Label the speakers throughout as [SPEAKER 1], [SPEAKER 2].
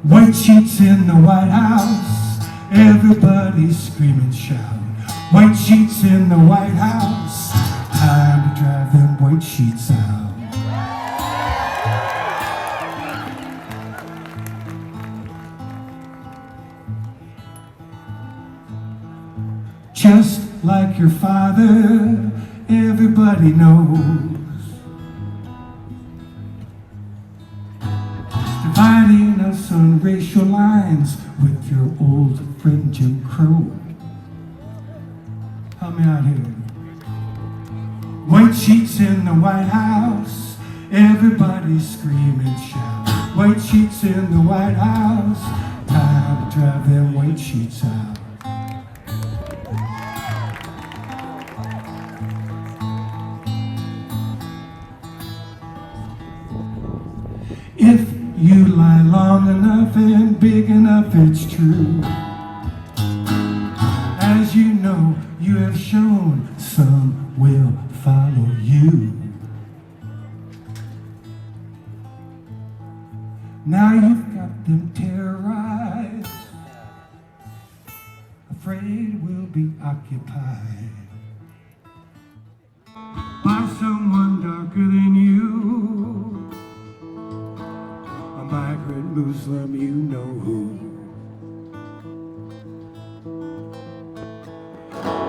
[SPEAKER 1] White sheets in the White House, everybody scream and shout. White sheets in the White House, time to drive them white sheets out. Just like your father, everybody knows. Dividing us on racial lines with your old friend Jim Crow. Help me out here. White sheets in the White House, everybody scream and shout. White sheets in the White House, time to drive them white sheets out. If you lie long enough and big enough, it's true. As you know, you have shown some will follow you. Now you've got them terrorized, afraid we'll be occupied by someone darker than you. A migrant Muslim, you know who.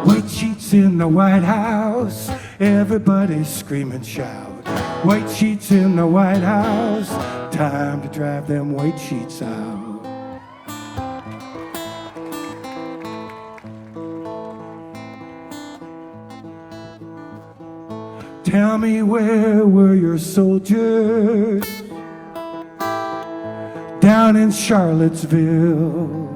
[SPEAKER 1] White sheets in the White House, everybody scream and shout. White sheets in the White House, time to drive them white sheets out. Tell me, where were your soldiers down in Charlottesville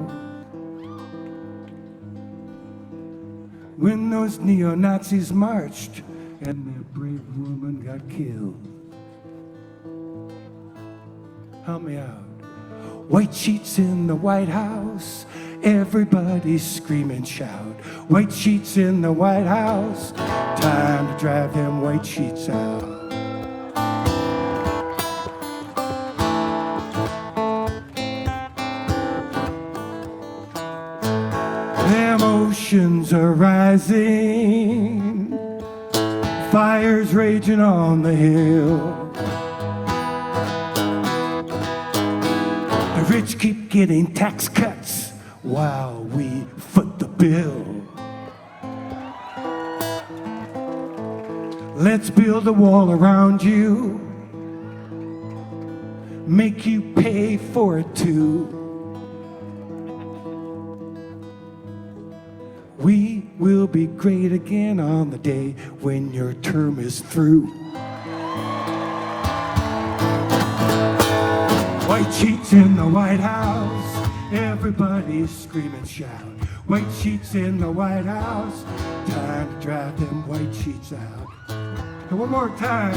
[SPEAKER 1] when those neo-Nazis marched and that brave woman got killed? Help me out. White sheets in the White House, everybody scream and shout. White sheets in the White House, time to drive them white sheets out. Emotions are rising, fires raging on the hill. The rich keep getting tax cuts while we foot the bill. Let's build a wall around you, make you pay for it too. We will be great again on the day when your term is through. White sheets in the White House, everybody scream and shout. White sheets in the White House, time to drive them white sheets out. And one more time.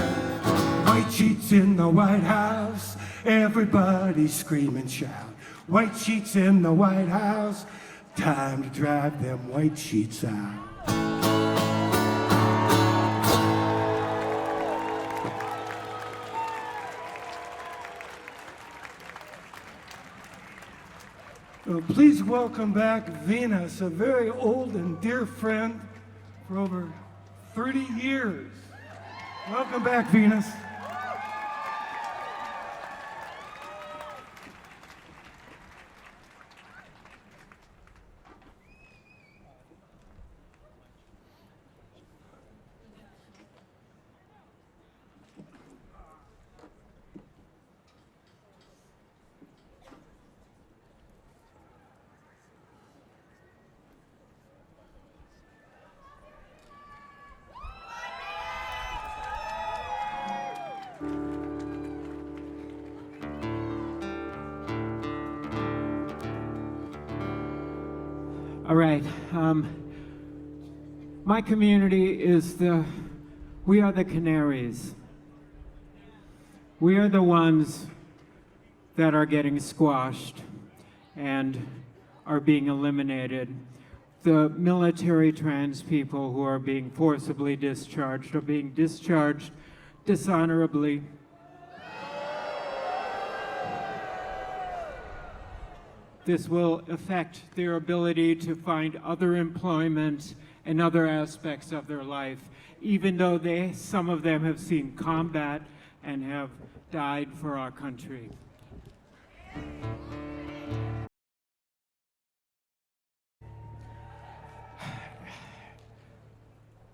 [SPEAKER 1] White sheets in the White House, everybody scream and shout. White sheets in the White House, time to drive them white sheets out. Please welcome back Venus, a very old and dear friend for over 30 years. Welcome back, Venus.
[SPEAKER 2] All right, my community is we are the canaries. We are the ones that are getting squashed and are being eliminated. The military trans people who are being forcibly discharged are being discharged dishonorably. this will affect their ability to find other employment and other aspects of their life, even though some of them have seen combat and have died for our country.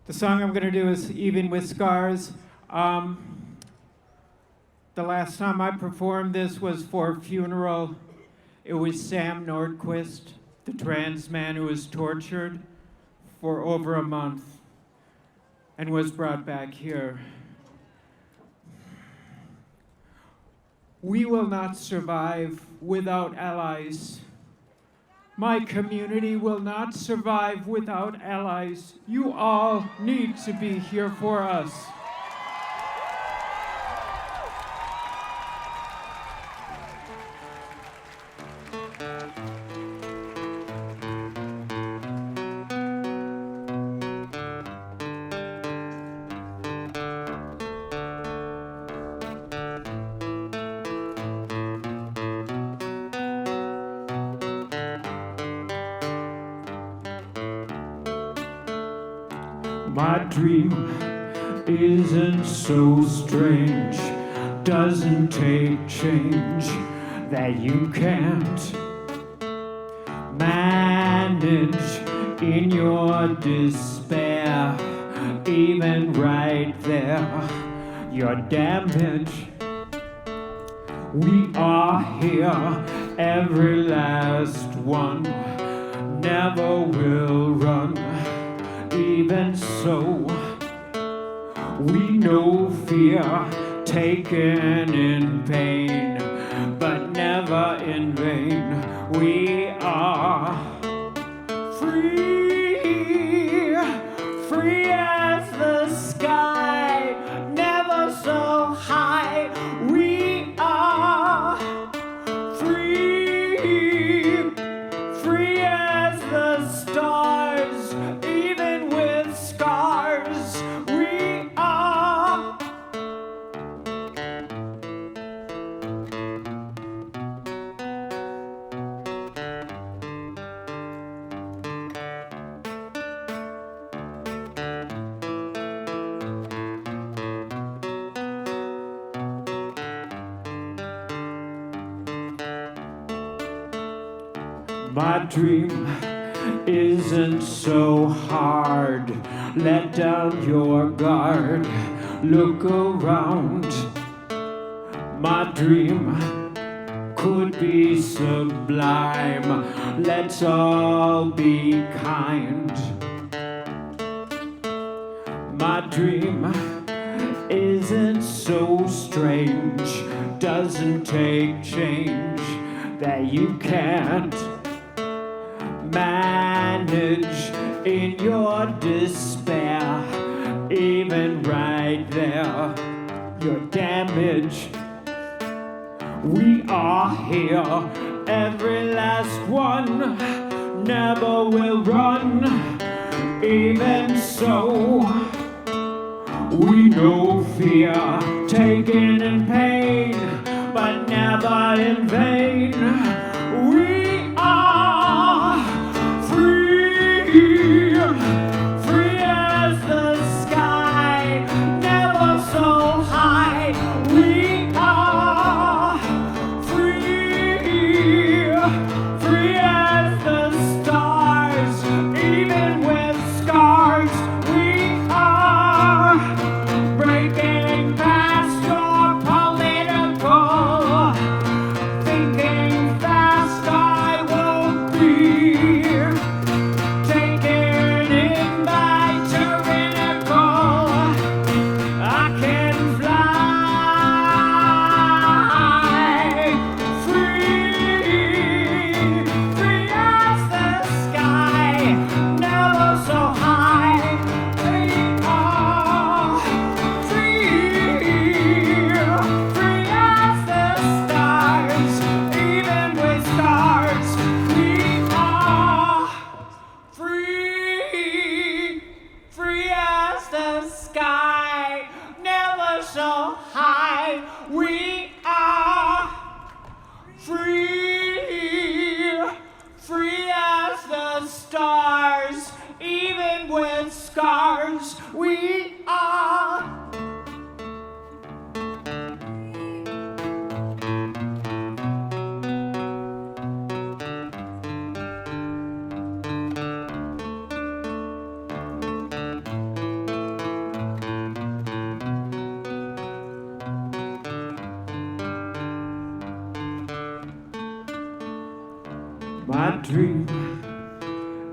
[SPEAKER 2] The song I'm going to do is Even with Scars. The last time I performed this was for a funeral. It was Sam Nordquist, the trans man who was tortured for over a month and was brought back here. We will not survive without allies. My community will not survive without allies. You all need to be here for us.
[SPEAKER 3] My dream isn't so strange, doesn't take change that you can't manage in your despair. Even right there, your damage. We are here, every last one, never will run. Even so, we know fear, taken in pain, but never in vain. We are free, free as the sky, never so high. We are free, free as the stars. My dream isn't so hard. Let down your guard. Look around. My dream could be sublime. Let's all be kind. My dream isn't so strange. Doesn't take change that you can't manage in your despair. Even right there, your damage. We are here, every last one, never will run. Even so, we know fear, taken in pain, but never in vain. We are free, free as the sky, never so high. We are free, free as the stars, even with scars. We are breaking past your political thinking fast. My dream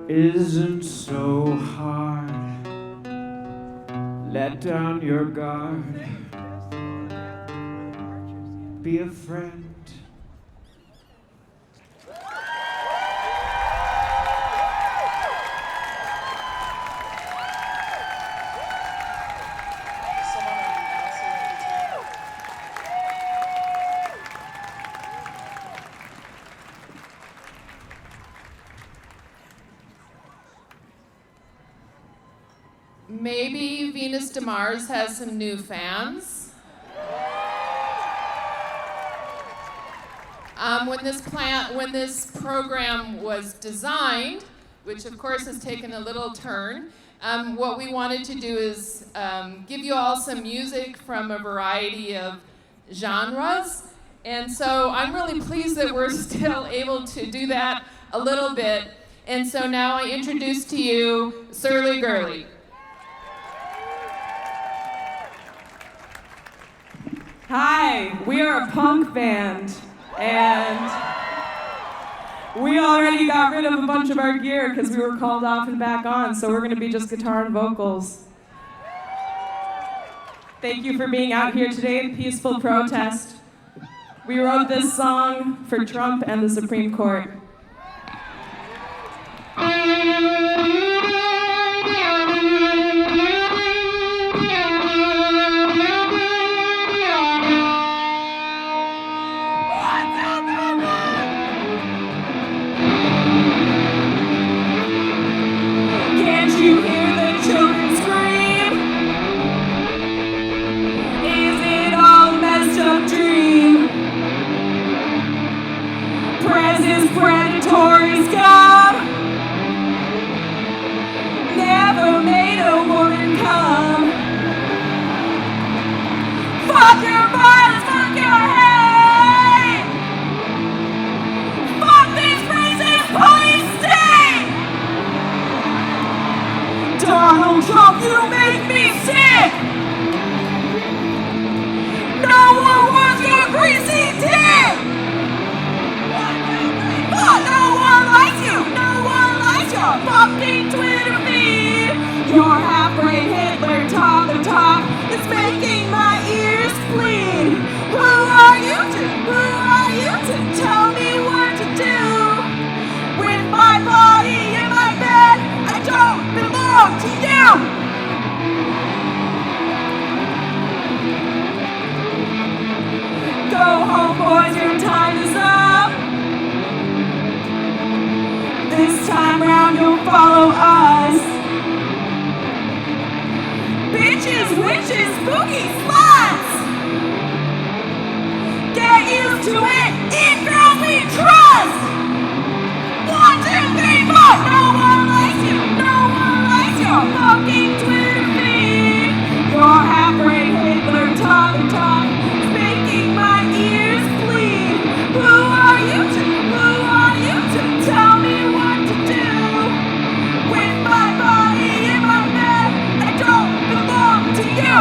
[SPEAKER 3] isn't so hard. Let down your guard. Be a friend.
[SPEAKER 4] Maybe Venus de Mars has some new fans. When this program was designed, which of course has taken a little turn, what we wanted to do is give you all some music from a variety of genres. And so I'm really pleased that we're still able to do that a little bit. And so now I introduce to you Surly Grrly.
[SPEAKER 5] Hi, we are a punk band, and we already got rid of a bunch of our gear because we were called off and back on, so we're going to be just guitar and vocals. Thank you for being out here today in peaceful protest. We wrote this song for Trump and the Supreme Court. Predatory scum never made a woman come. Fuck your violence, fuck your hate. Fuck this racist police state. Donald Trump, you make me sick. No one wants your greasy dick. No one likes you! No one likes your fucking Twitter feed! Your half-brain Hitler talk the talk is making my ears bleed! Who are you to tell me what to do? With my body in my bed, I don't belong to you! Go home, boys, your time is up! This time round you'll follow us. Bitches, witches, spooky sluts. Get used to it, eat girls we trust. 1, 2, 3, 4. No one likes you, no one likes your fucking Twitter feed. Your half-brain Hitler talk is making my ears bleed. Who are you to tell me what to do? With my body in my bed, I don't belong to you.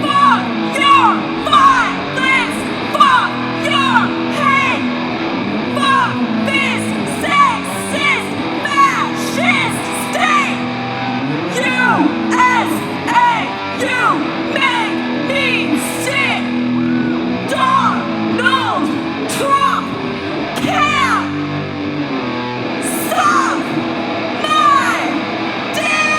[SPEAKER 5] Fuck your violence, fuck your hate, fuck this sexist, fascist state. USA, you make me sick. Donald Trump can't suck my dick.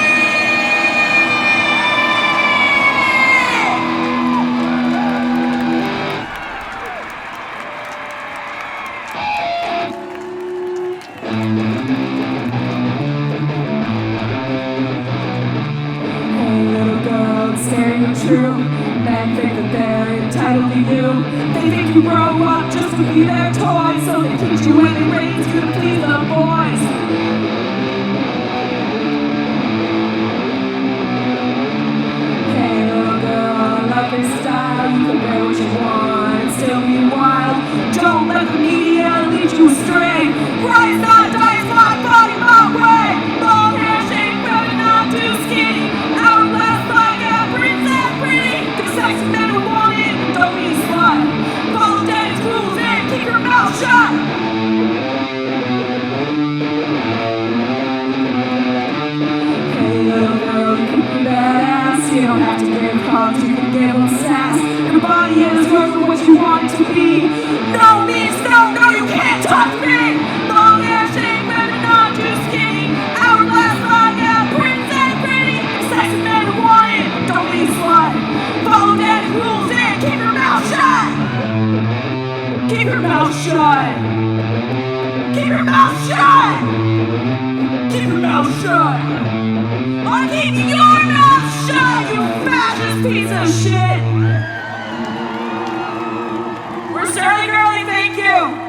[SPEAKER 5] Hey little girl, it's scary and true. Men think that they're entitled to you. They think you grow up just to be their toy, so they teach you when they raise you to please the boys. Hey little girl, I love your style. You can wear what you want and still be wild. Don't let the media lead you astray. Rise not, die, not, body my way. Long hair, shake, shut. I'm keeping your mouth shut, you fascist piece of shit. We're starting early, thank you.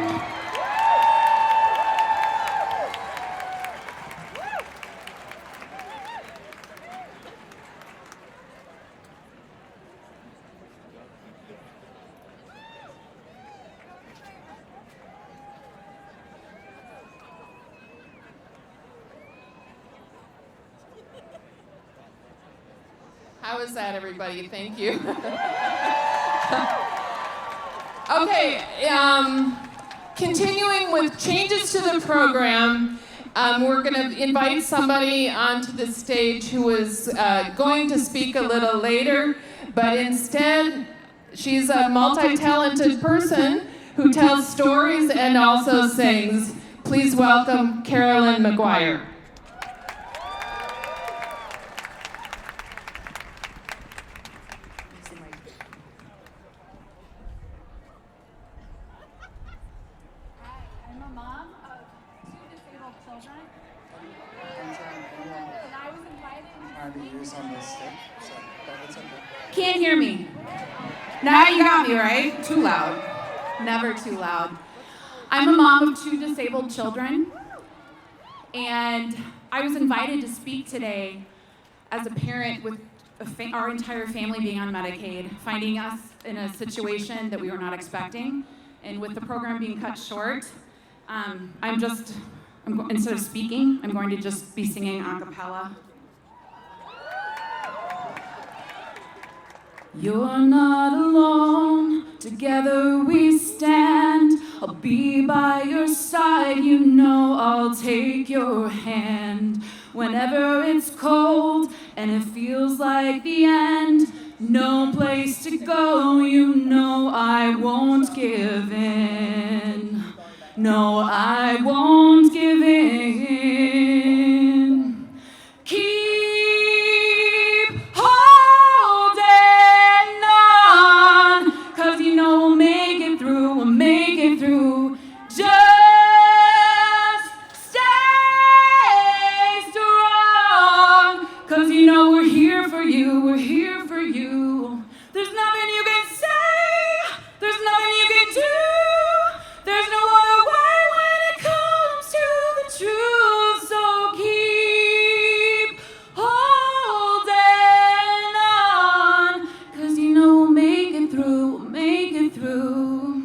[SPEAKER 4] How is that, everybody? Thank you. Okay, continuing with changes to the program, we're going to invite somebody onto the stage who is going to speak a little later, but instead, she's a multi-talented person who tells stories and also sings. Please welcome Carolyn McGuire.
[SPEAKER 5] Can't hear me. Now you got me, right? Too loud. Never too loud. I'm a mom of 2 disabled children, and I was invited to speak today as a parent with our entire family being on Medicaid, finding us in a situation that we were not expecting, and with the program being cut short, instead of speaking, I'm going to just be singing a cappella. You're not alone, together we stand. I'll be by your side, you know I'll take your hand. Whenever it's cold and it feels like the end, no place to go, you know I won't give in. No, I won't give in. Keep holding on, 'cause you know we'll make it through, we'll make it through. Just stay strong, 'cause you know we're here for you, we're here for you. There's nothing you can say, there's nothing you can do. There's no other way when it comes to the truth. So keep holding on, 'cause you know we'll make it through, we'll make it through.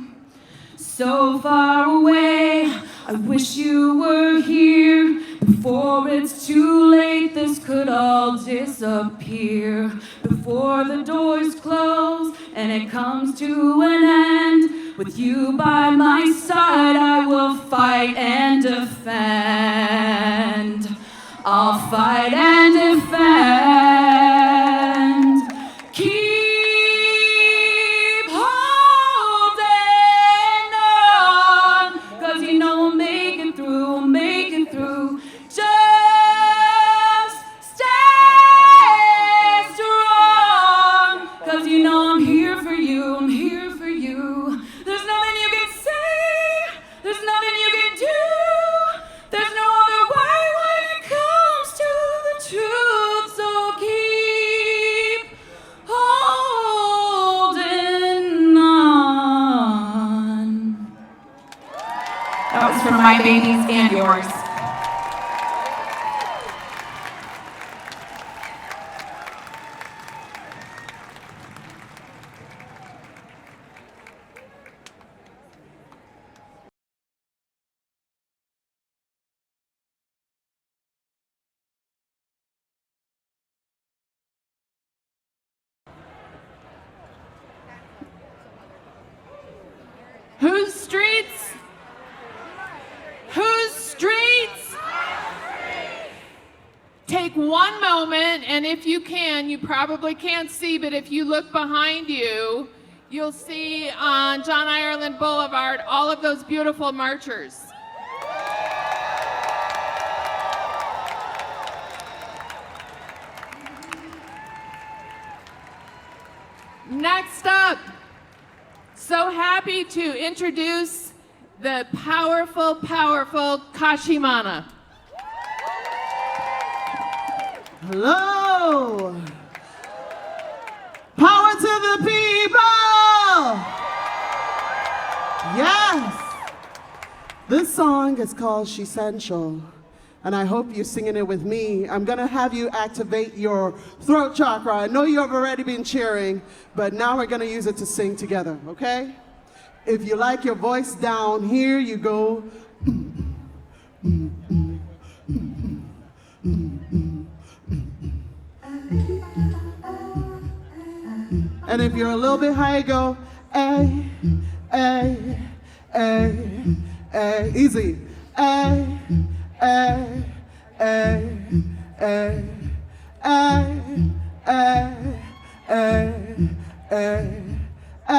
[SPEAKER 5] So far away, I wish you were here. Before it's too late, this could all disappear. Before the doors close and it comes to an end, with you by my side, I will fight and defend. I'll fight and defend. Keep holding on, 'cause you know we'll make it through, we'll make it through. Just stay strong, 'cause you know I'm here for you, I'm here for you. There's nothing you can say, there's nothing you can do. There's no other way when it comes to the truth. So keep holding on. That was for my babies and yours.
[SPEAKER 4] Whose streets? Whose streets? Take one moment, and if you can, you probably can't see, but if you look behind you, you'll see on John Ireland Boulevard all of those beautiful marchers. Next up, so happy to introduce the powerful, powerful Kashimana.
[SPEAKER 6] Hello. Power to the people. Yes. This song is called She's Essential, and I hope you're singing it with me. I'm gonna have you activate your throat chakra. I know you have already been cheering, but now we're gonna use it to sing together, okay? If you like your voice down here, you go. And if you're a little bit higher, go A, A, A, A. Easy. A, A, A, A, A, A, A, A, A.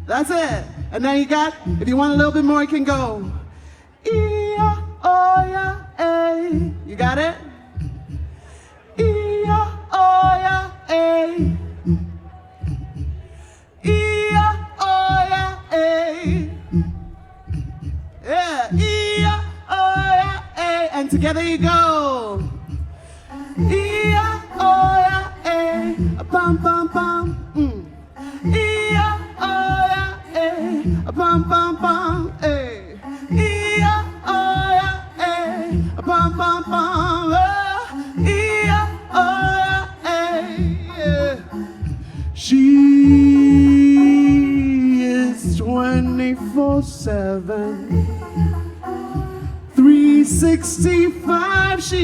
[SPEAKER 6] That's it. And now you got, if you want a little bit more, you can go. E-ya-o-ya, A. You got it? E-ya-o-ya, A. E-ya-o-ya-A. Yeah, E-ya-o-ya-A. And together you go. E-ya-o-ya-A. Bum, bum, bum. E-ya-o-ya-A. Bum, bum, bum. E-ya-o-ya-A. Bum, bum, bum. E-ya-o-ya-A. She is 24/7, 365. She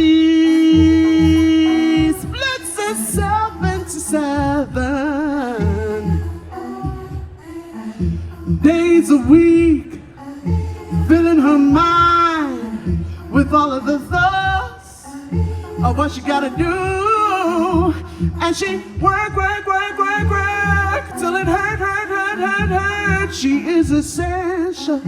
[SPEAKER 6] splits herself into 7 days a week, filling her mind with all of the thoughts of what she gotta do. And she work till it hurt. She is essential,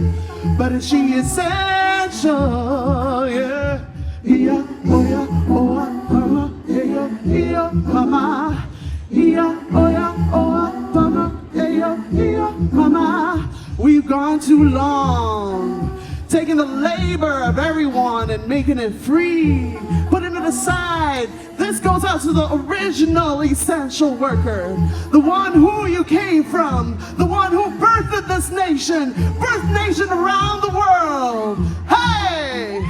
[SPEAKER 6] but is she essential? Yeah, yeah, oh yeah, oh mama, yeah, yeah, mama, yeah, oh yeah, oh mama, yeah, mama. We've gone too long, taking the labor of everyone and making it free, putting it aside. This goes out to the original essential worker, the one who you came from, the one who birthed this nation, birthed nation around the world. Hey!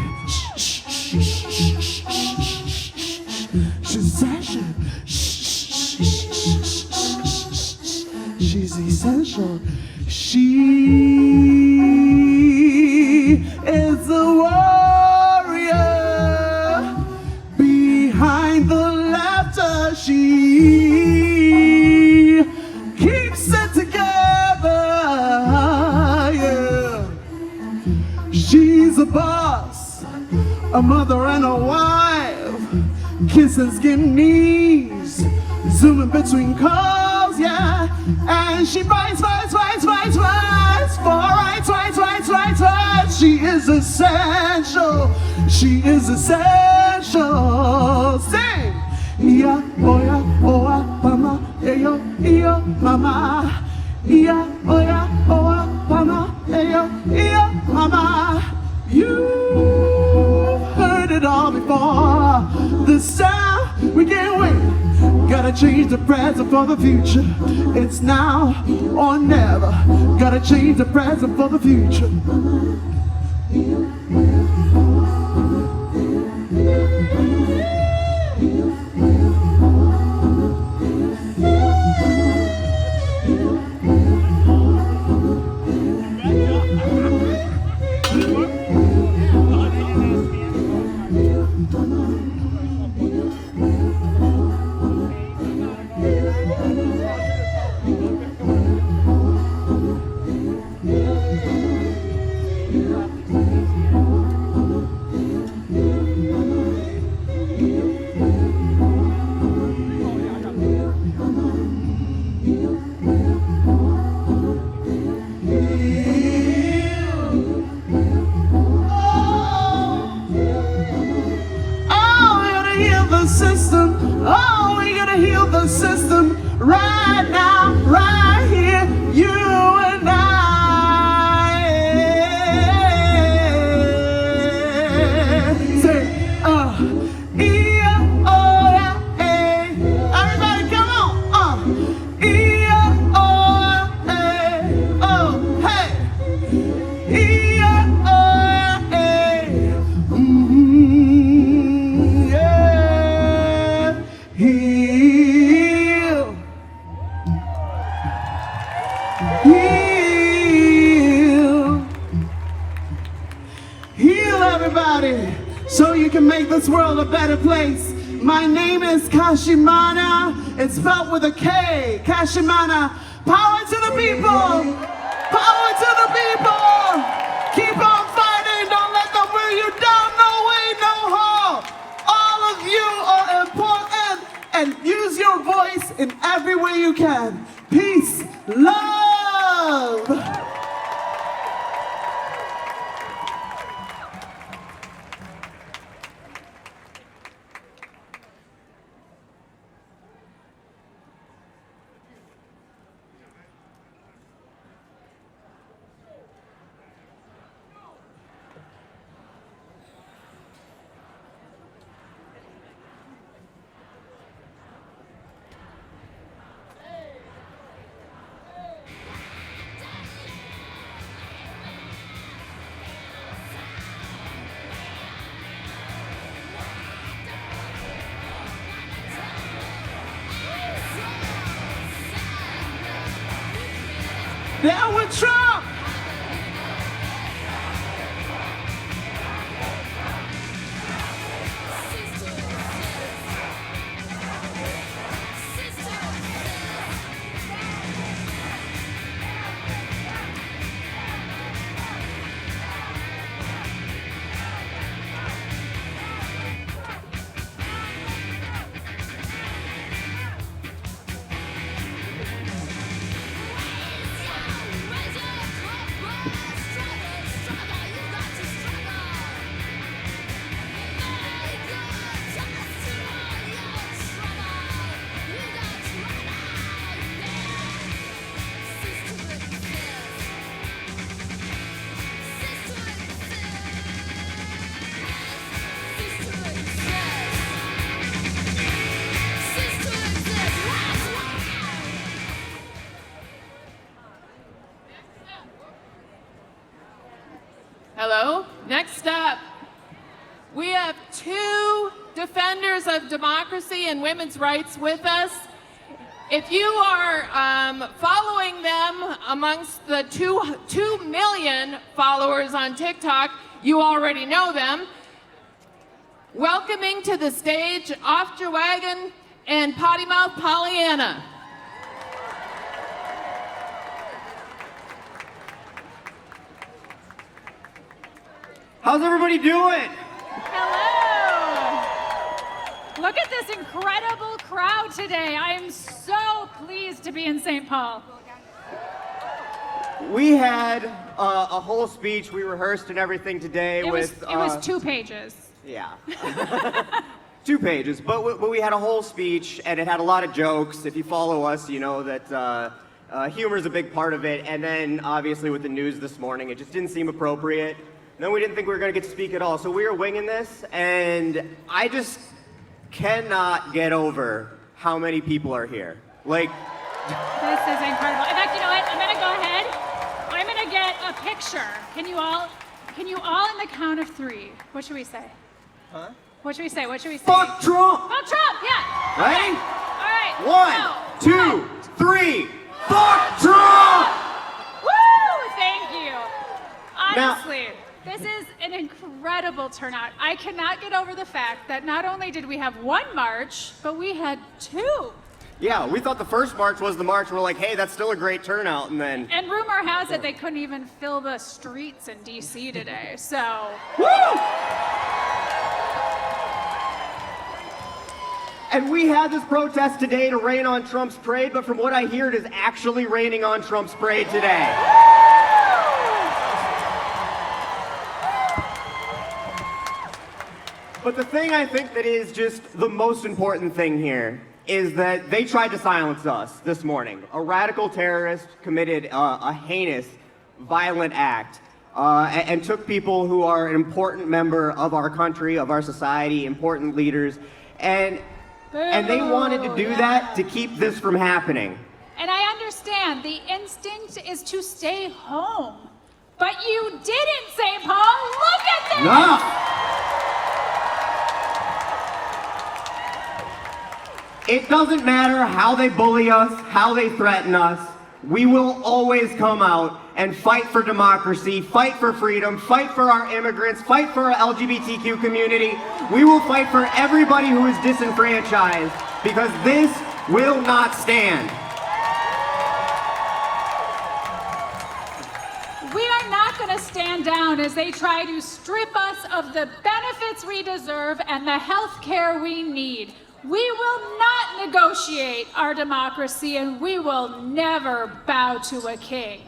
[SPEAKER 6] She's essential. She's essential. She is a warrior. Behind the laughter, she keeps it together. Yeah. She's a boss, a mother and a wife, kissing skin knees, zooming between calls, yeah. And she fights for rights. She is essential. She is essential. Sing. Yeah, oh yeah, mama, yeah, yeah, mama. Yeah, oh yeah, mama, yeah, mama. You've heard it all before. This time we can't wait. Gotta change the present for the future. It's now or never. Gotta change the present for the future. System right now, right here, you and I. Say, so you can make this world a better place. My name is Kashimana. It's spelled with a K. Kashimana. Power to the people. Power to the people. Keep on fighting. Don't let them wear you down. No way, no how. All of you are important, and use your voice in every way you can. Peace, love. Down with Trump!
[SPEAKER 4] Hello. Next up, we have two defenders of democracy and women's rights with us. If you are following them amongst the 2 million followers on TikTok, you already know them. Welcoming to the stage, Off Your Wagon and Potty Mouth Pollyanna.
[SPEAKER 7] How's everybody doing?
[SPEAKER 8] Hello! Look at this incredible crowd today. I am so pleased to be in St. Paul.
[SPEAKER 7] We had a whole speech. We rehearsed and everything today
[SPEAKER 8] It
[SPEAKER 7] with...
[SPEAKER 8] was 2 pages.
[SPEAKER 7] Yeah. 2 pages, but we had a whole speech, and it had a lot of jokes. If you follow us, you know that humor is a big part of it. And then, obviously, with the news this morning, it just didn't seem appropriate. And then we didn't think we were going to get to speak at all. So we were winging this, and I just cannot get over how many people are here. Like...
[SPEAKER 8] This is incredible. In fact, you know what? I'm going to go ahead. I'm going to get a picture. Can you all, in the count of 3, what should we say?
[SPEAKER 7] Huh?
[SPEAKER 8] What should we say? What should we say?
[SPEAKER 7] Fuck Trump!
[SPEAKER 8] Fuck Trump, yeah.
[SPEAKER 7] Ready?
[SPEAKER 8] All right.
[SPEAKER 7] 1, 2, 3. Fuck Trump!
[SPEAKER 8] Woo! Thank you.
[SPEAKER 7] Now-
[SPEAKER 8] Honestly, this is an incredible turnout. I cannot get over the fact that not only did we have 1 march, but we had 2.
[SPEAKER 7] Yeah, we thought the first march was the march. We're like, hey, that's still a great turnout, and then...
[SPEAKER 8] And rumor has it they couldn't even fill the streets in DC today, so...
[SPEAKER 7] Woo! And we had this protest today to rain on Trump's parade, but from what I hear, it is actually raining on Trump's parade today. But the thing I think that is just the most important thing here is that they tried to silence us this morning. A radical terrorist committed a heinous, violent act and took people who are an important member of our country, of our society, important leaders, and they wanted to do that to keep this from happening.
[SPEAKER 8] And I understand the instinct is to stay home. But you didn't, St. Paul. Look at this!
[SPEAKER 7] No! It doesn't matter how they bully us, how they threaten us. We will always come out and fight for democracy, fight for freedom, fight for our immigrants, fight for our LGBTQ community. We will fight for everybody who is disenfranchised, because this will not stand.
[SPEAKER 8] We are not going to stand down as they try to strip us of the benefits we deserve and the health care we need. We will not negotiate our democracy, and we will never bow to a king.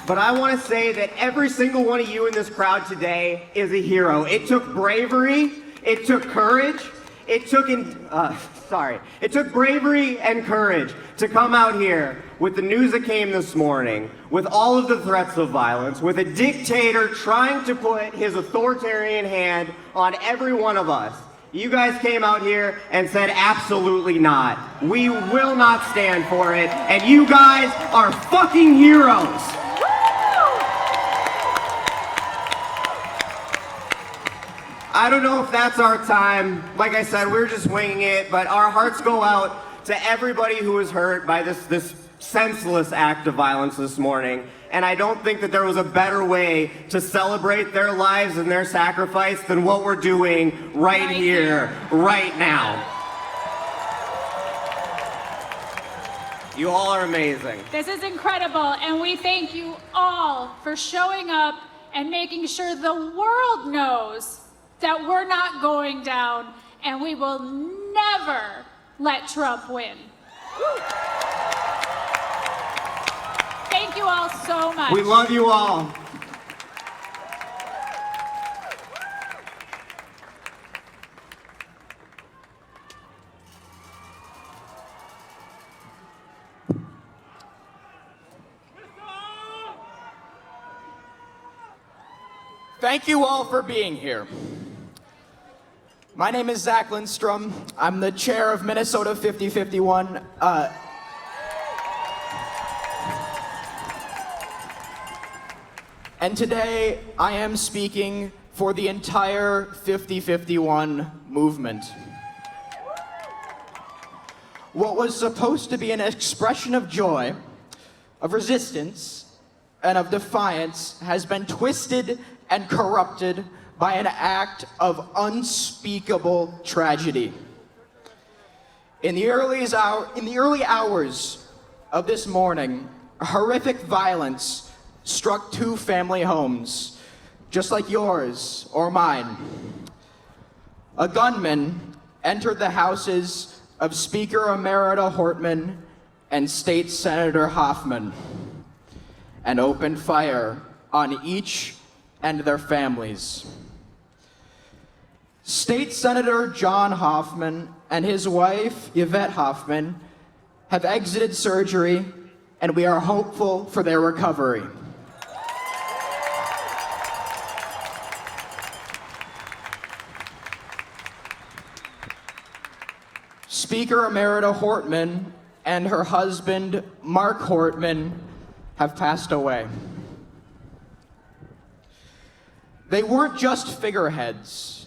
[SPEAKER 7] But I want to say that every single one of you in this crowd today is a hero. It took bravery, it took courage, it took bravery and courage to come out here with the news that came this morning, with all of the threats of violence, with a dictator trying to put his authoritarian hand on every one of us. You guys came out here and said absolutely not. We will not stand for it, and you guys are fucking heroes. I don't know if that's our time. Like I said, we're just winging it, but our hearts go out to everybody who was hurt by this senseless act of violence this morning. And I don't think that there was a better way to celebrate their lives and their sacrifice than what we're doing right here, right now. You all are amazing.
[SPEAKER 8] This is incredible, and we thank you all for showing up and making sure the world knows that we're not going down, and we will never let Trump win. Thank you all so much.
[SPEAKER 7] We love you all.
[SPEAKER 9] Thank you all for being here. My name is Zach Lindstrom. I'm the chair of Minnesota 5051. And today I am speaking for the entire 5051 movement. What was supposed to be an expression of joy, of resistance, and of defiance has been twisted and corrupted by an act of unspeakable tragedy. In the early hours of this morning, horrific violence struck 2 family homes, just like yours or mine. A gunman entered the houses of Speaker Emerita Hortman and State Senator Hoffman and opened fire on each and their families. State Senator John Hoffman and his wife, Yvette Hoffman, have exited surgery, and we are hopeful for their recovery. Speaker Emerita Hortman and her husband, Mark Hortman, have passed away. They weren't just figureheads.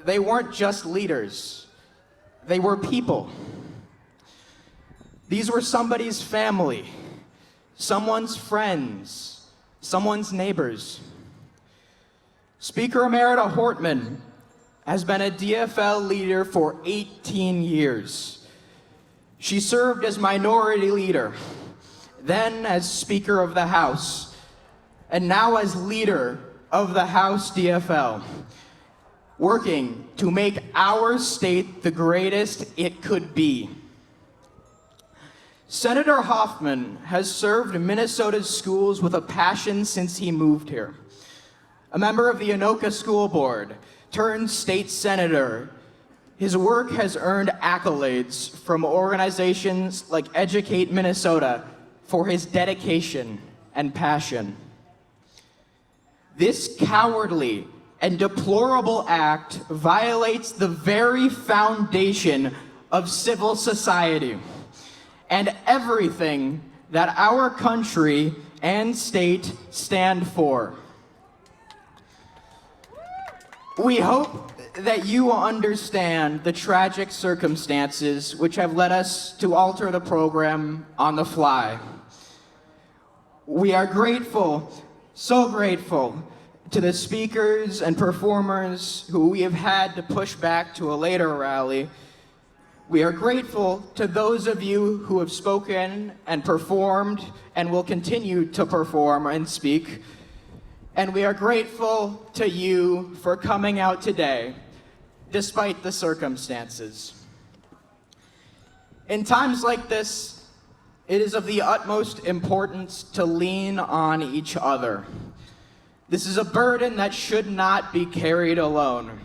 [SPEAKER 9] They weren't just leaders. They were people. These were somebody's family, someone's friends, someone's neighbors. Speaker Emerita Hortman has been a DFL leader for 18 years. She served as minority leader, then as Speaker of the House, and now as leader of the House DFL, working to make our state the greatest it could be. Senator Hoffman has served Minnesota's schools with a passion since he moved here. A member of the Anoka School Board, turned state senator, his work has earned accolades from organizations like Educate Minnesota for his dedication and passion. This cowardly and deplorable act violates the very foundation of civil society and everything that our country and state stand for. We hope that you understand the tragic circumstances which have led us to alter the program on the fly. We are grateful, so grateful, to the speakers and performers who we have had to push back to a later rally. We are grateful to those of you who have spoken and performed and will continue to perform and speak. And we are grateful to you for coming out today, despite the circumstances. In times like this, it is of the utmost importance to lean on each other. This is a burden that should not be carried alone.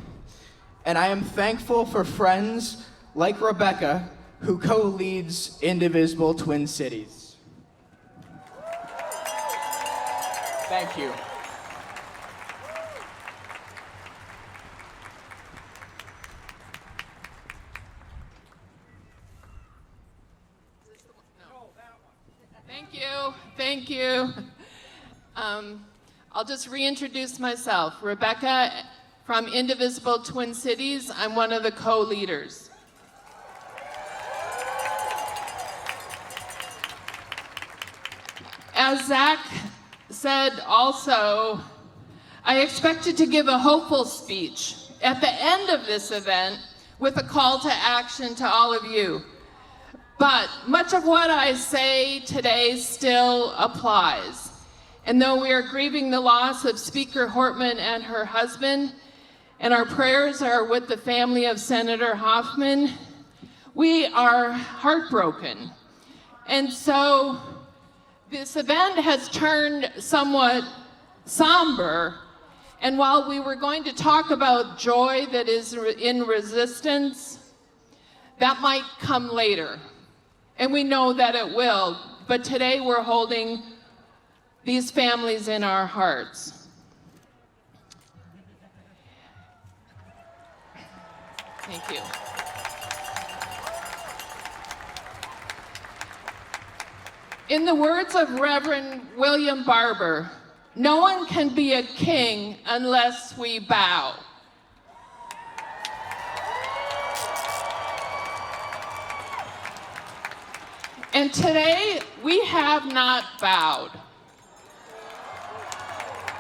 [SPEAKER 9] And I am thankful for friends like Rebecca, who co-leads Indivisible Twin Cities. Thank you.
[SPEAKER 4] Thank you. Thank you. I'll just reintroduce myself. Rebecca from Indivisible Twin Cities. I'm one of the co-leaders. As Zach said also, I expected to give a hopeful speech at the end of this event with a call to action to all of you. But much of what I say today still applies. And though we are grieving the loss of Speaker Hortman and her husband, and our prayers are with the family of Senator Hoffman, we are heartbroken. And so this event has turned somewhat somber. And while we were going to talk about joy that is in resistance, that might come later. And we know that it will. But today we're holding these families in our hearts. Thank you. In the words of Reverend William Barber, no one can be a king unless we bow. And today, we have not bowed.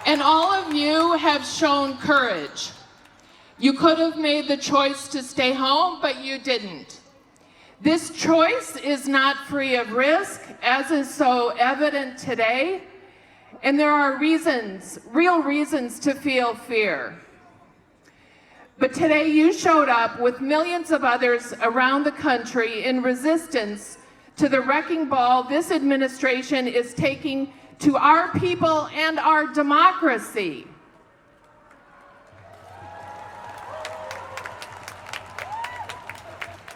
[SPEAKER 4] And all of you have shown courage. You could have made the choice to stay home, but you didn't. This choice is not free of risk, as is so evident today. And there are reasons, real reasons to feel fear. But today you showed up with millions of others around the country in resistance to the wrecking ball this administration is taking to our people and our democracy.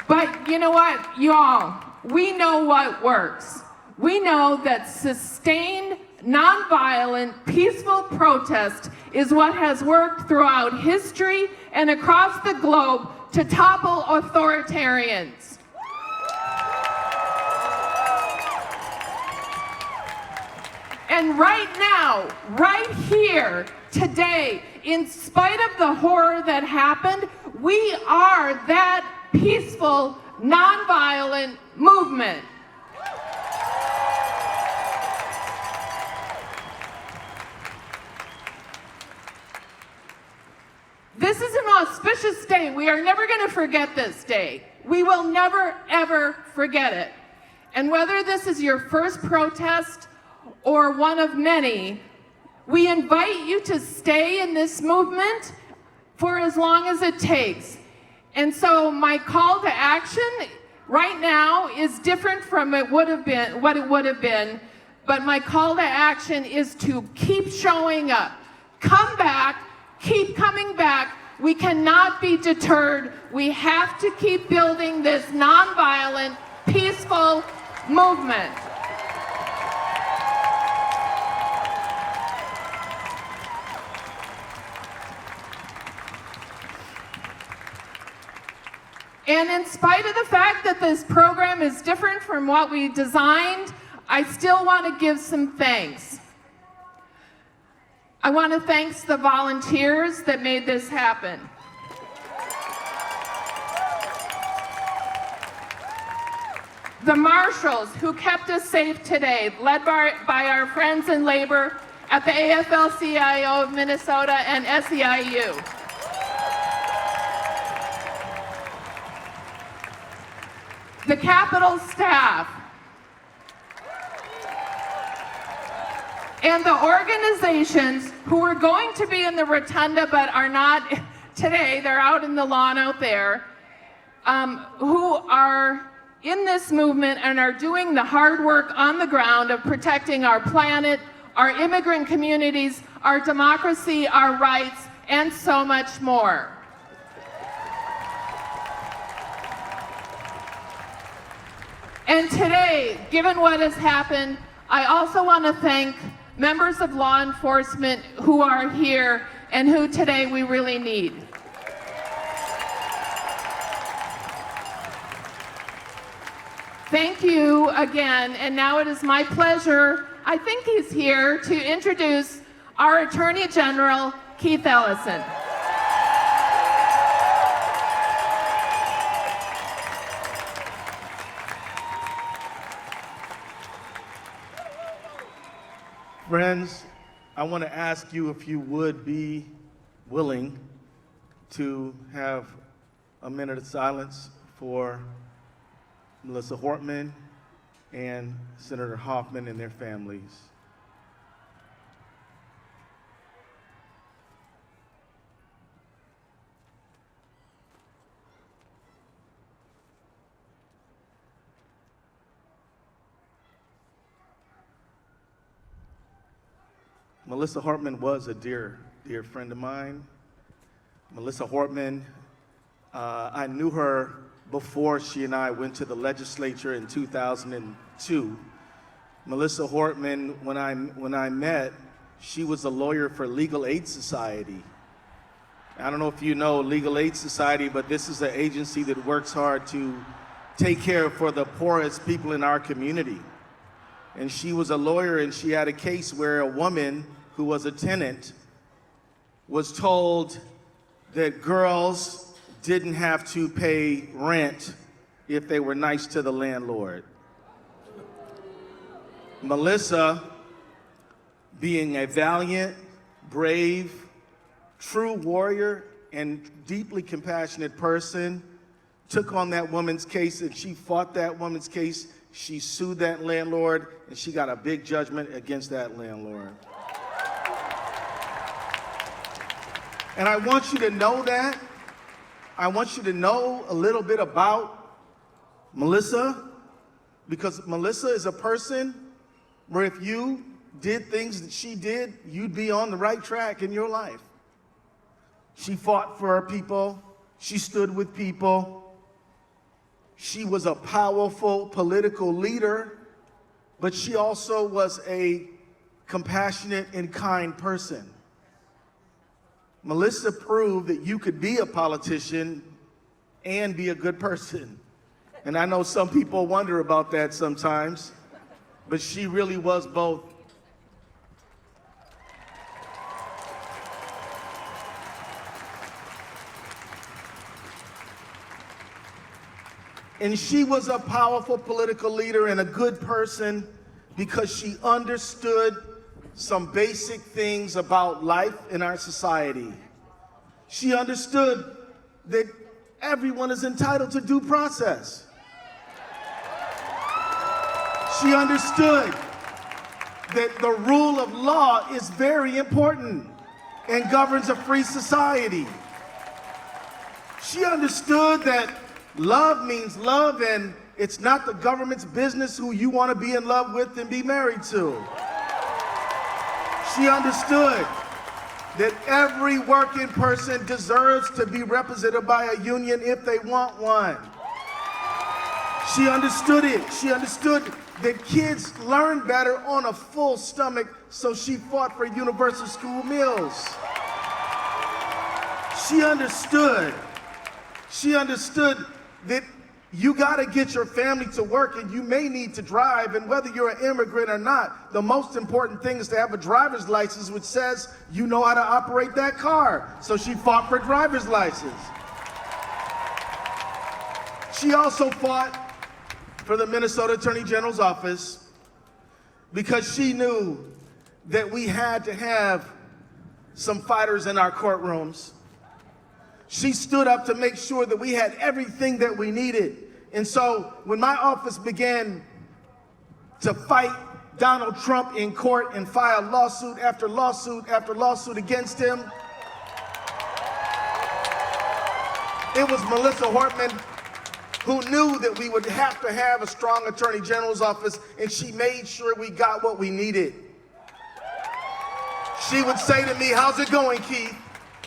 [SPEAKER 4] But you know what, y'all? We know what works. We know that sustained, nonviolent, peaceful protest is what has worked throughout history and across the globe to topple authoritarians. And right now, right here, today, in spite of the horror that happened, we are that peaceful, nonviolent movement. This is an auspicious day. We are never going to forget this day. We will never, ever forget it. And whether this is your first protest or one of many, we invite you to stay in this movement for as long as it takes. And so my call to action right now is different from what it would have been, but my call to action is to keep showing up. Come back, keep coming back. We cannot be deterred. We have to keep building this nonviolent, peaceful movement. And in spite of the fact that this program is different from what we designed, I still want to give some thanks. I want to thank the volunteers that made this happen. the marshals who kept us safe today, led by our friends in labor at the AFL-CIO of Minnesota and SEIU. The Capitol staff, and the organizations who were going to be in the rotunda but are not today, they're out in the lawn out there, who are in this movement and are doing the hard work on the ground of protecting our planet, our immigrant communities, our democracy, our rights, and so much more. And today, given what has happened, I also want to thank members of law enforcement who are here and who today we really need. Thank you again, and now it is my pleasure, I think he's here, to introduce our Attorney General, Keith Ellison.
[SPEAKER 10] Friends, I want to ask you if you would be willing to have a minute of silence for Melissa Hortman and Senator Hoffman and their families. Melissa Hortman was a dear, dear friend of mine. Melissa Hortman, I knew her before she and I went to the legislature in 2002. Melissa Hortman, when I met, she was a lawyer for Legal Aid Society. I don't know if you know Legal Aid Society, but this is an agency that works hard to take care for the poorest people in our community. And she was a lawyer, and she had a case where a woman who was a tenant was told that girls didn't have to pay rent if they were nice to the landlord. Melissa, being a valiant, brave, true warrior, and deeply compassionate person, took on that woman's case, and she fought that woman's case. She sued that landlord, and she got a big judgment against that landlord. And I want you to know that. I want you to know a little bit about Melissa, because Melissa is a person where if you did things that she did, you'd be on the right track in your life. She fought for her people. She stood with people. She was a powerful political leader, but she also was a compassionate and kind person. Melissa proved that you could be a politician and be a good person. And I know some people wonder about that sometimes, but she really was both. And she was a powerful political leader and a good person because she understood some basic things about life in our society. She understood that everyone is entitled to due process. She understood that the rule of law is very important and governs a free society. She understood that love means love, and it's not the government's business who you want to be in love with and be married to. She understood that every working person deserves to be represented by a union if they want one. She understood it. She understood that kids learn better on a full stomach, so she fought for universal school meals. She understood that you gotta get your family to work, and you may need to drive, and whether you're an immigrant or not, the most important thing is to have a driver's license which says you know how to operate that car. So she fought for a driver's license. She also fought for the Minnesota Attorney General's office because she knew that we had to have some fighters in our courtrooms. She stood up to make sure that we had everything that we needed. And so when my office began to fight Donald Trump in court and file lawsuit after lawsuit after lawsuit against him, it was Melissa Hortman who knew that we would have to have a strong Attorney General's office, and she made sure we got what we needed. She would say to me, "How's it going, Keith?"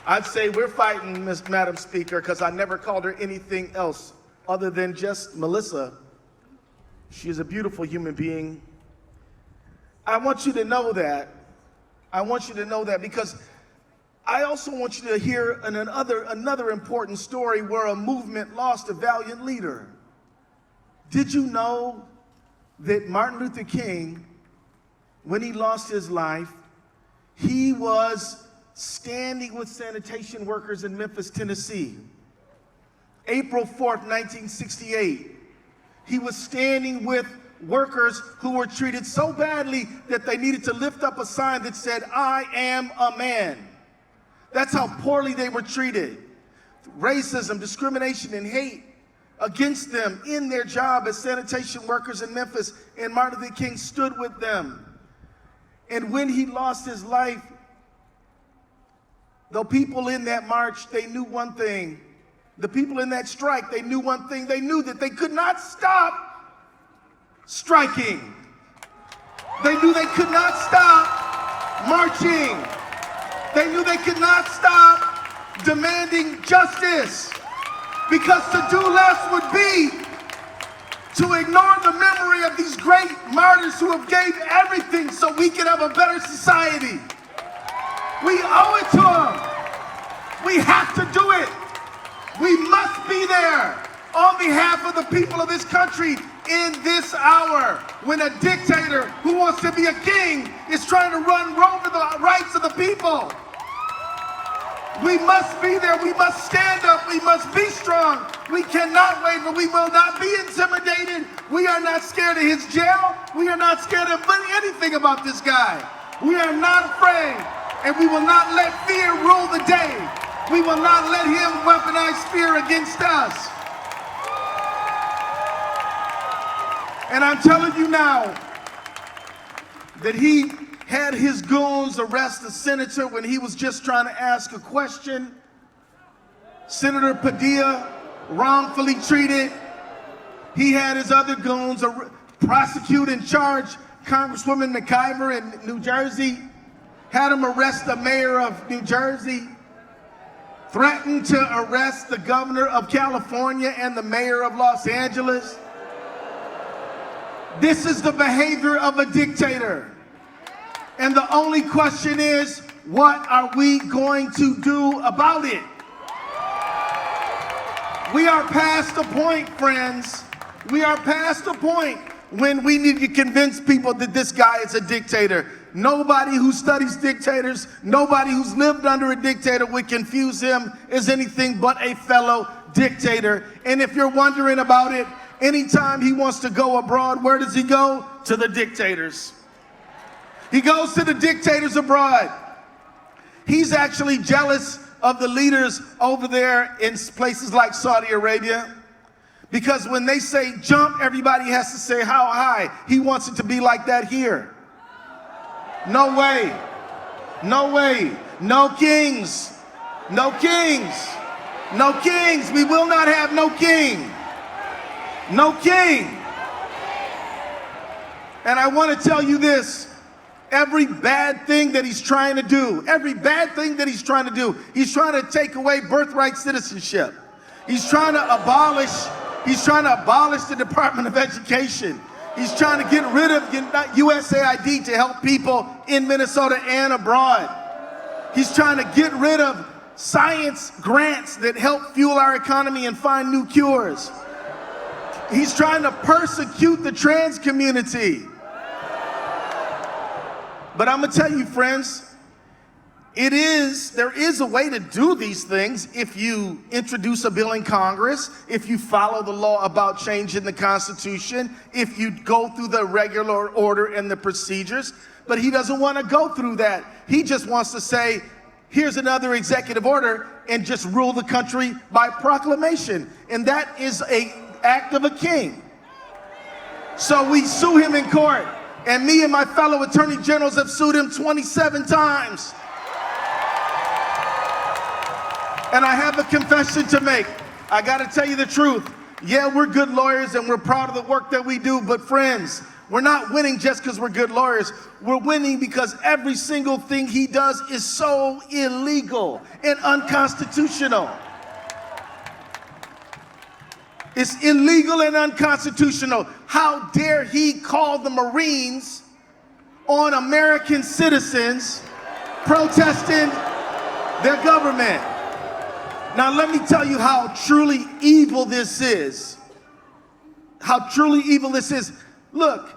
[SPEAKER 10] I'd say, "We're fighting, Madam Speaker," because I never called her anything else other than just Melissa. She is a beautiful human being. I want you to know that. I want you to know that because I also want you to hear another important story where a movement lost a valiant leader. Did you know that Martin Luther King, when he lost his life, he was standing with sanitation workers in Memphis, Tennessee. April 4th, 1968, he was standing with workers who were treated so badly that they needed to lift up a sign that said, "I am a man." That's how poorly they were treated. Racism, discrimination, and hate against them in their job as sanitation workers in Memphis, and Martin Luther King stood with them. And when he lost his life, the people in that march, they knew one thing. The people in that strike, they knew one thing. They knew that they could not stop striking. They knew they could not stop marching. They knew they could not stop demanding justice, because to do less would be to ignore the memory of these great martyrs who have gave everything so we can have a better society. We owe it to them. We have to do it. We must be there on behalf of the people of this country in this hour when a dictator who wants to be a king is trying to run over the rights of the people. We must be there. We must stand up. We must be strong. We cannot waver. We will not be intimidated. We are not scared of his jail. We are not scared of anything about this guy. We are not afraid, and we will not let fear rule the day. We will not let him weaponize fear against us. And I'm telling you now that he had his goons arrest a senator when he was just trying to ask a question. Senator Padilla, wrongfully treated. He had his other goons prosecute and charge Congresswoman McGuire in New Jersey, had him arrest the mayor of New Jersey, threatened to arrest the governor of California and the mayor of Los Angeles. This is the behavior of a dictator. And the only question is, what are we going to do about it? We are past the point, friends. We are past the point when we need to convince people that this guy is a dictator. Nobody who studies dictators, nobody who's lived under a dictator would confuse him as anything but a fellow dictator. And if you're wondering about it, anytime he wants to go abroad, where does he go? To the dictators. He goes to the dictators abroad. He's actually jealous of the leaders over there in places like Saudi Arabia, because when they say jump, everybody has to say how high. He wants it to be like that here. No way. No way. No kings. No kings. No kings. We will not have no king. No king. And I want to tell you this. Every bad thing that he's trying to do, he's trying to take away birthright citizenship. He's trying to abolish the Department of Education. He's trying to get rid of USAID to help people in Minnesota and abroad. He's trying to get rid of science grants that help fuel our economy and find new cures. He's trying to persecute the trans community. But I'm gonna tell you, friends, there is a way to do these things if you introduce a bill in Congress, if you follow the law about changing the Constitution, if you go through the regular order and the procedures. But he doesn't want to go through that. He just wants to say, here's another executive order and just rule the country by proclamation. And that is an act of a king. So we sue him in court. And me and my fellow attorney generals have sued him 27 times. And I have a confession to make. I gotta tell you the truth. Yeah, we're good lawyers and we're proud of the work that we do, but friends, we're not winning just because we're good lawyers. We're winning because every single thing he does is so illegal and unconstitutional. It's illegal and unconstitutional. How dare he call the Marines on American citizens protesting their government? Now let me tell you how truly evil this is. How truly evil this is. Look,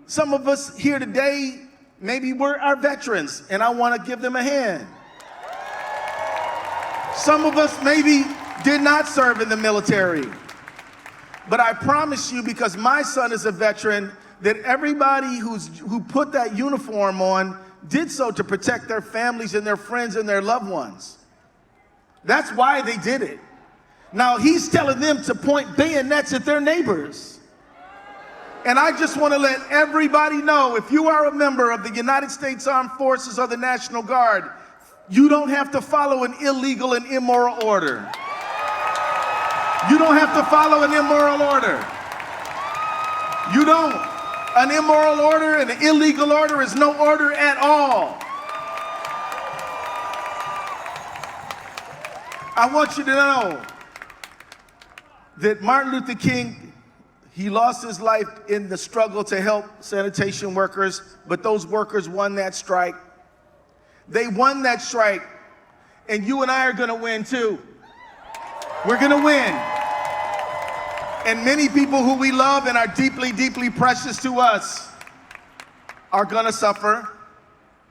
[SPEAKER 10] some of us here today, maybe we're our veterans, and I want to give them a hand. Some of us maybe did not serve in the military. But I promise you, because my son is a veteran, that everybody who put that uniform on did so to protect their families and their friends and their loved ones. That's why they did it. Now he's telling them to point bayonets at their neighbors. And I just want to let everybody know, if you are a member of the United States Armed Forces or the National Guard, you don't have to follow an illegal and immoral order. You don't have to follow an immoral order. You don't. An immoral order and an illegal order is no order at all. I want you to know that Martin Luther King, he lost his life in the struggle to help sanitation workers, but those workers won that strike. They won that strike, and you and I are gonna win too. We're gonna win. And many people who we love and are deeply, deeply precious to us are gonna suffer.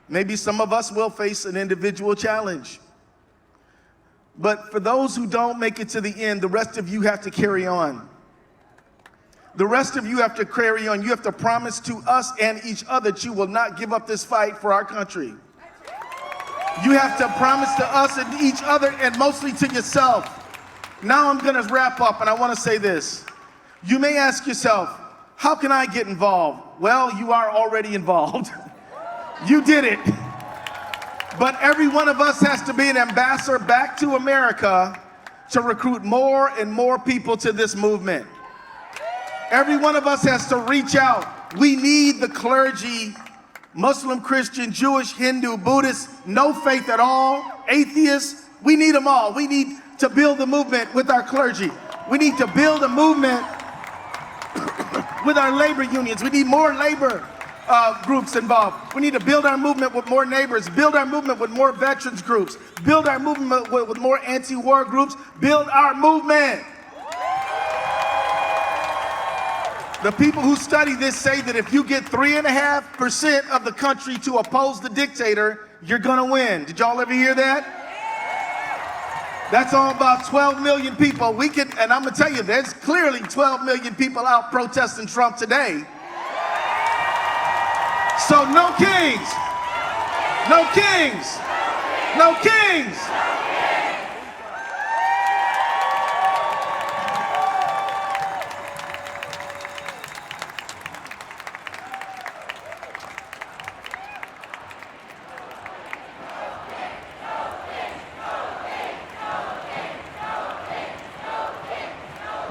[SPEAKER 10] Maybe some of us will face an individual challenge. But for those who don't make it to the end, the rest of you have to carry on. The rest of you have to carry on. You have to promise to us and each other that you will not give up this fight for our country. You have to promise to us and each other, and mostly to yourself. Now I'm gonna wrap up, and I wanna say this. You may ask yourself, how can I get involved? Well, you are already involved. You did it. But every one of us has to be an ambassador back to America to recruit more and more people to this movement. Every one of us has to reach out. We need the clergy, Muslim, Christian, Jewish, Hindu, Buddhist, no faith at all, atheists. We need them all. We need to build the movement with our clergy. We need to build a movement with our labor unions. We need more labor groups involved. We need to build our movement with more neighbors, build our movement with more veterans groups, build our movement with more anti-war groups, build our movement. The people who study this say that if you get 3.5% of the country to oppose the dictator, you're gonna win. Did y'all ever hear that? That's all about 12 million people. We can, and I'm gonna tell you, there's clearly 12 million people out protesting Trump today. So no kings, no kings, no kings.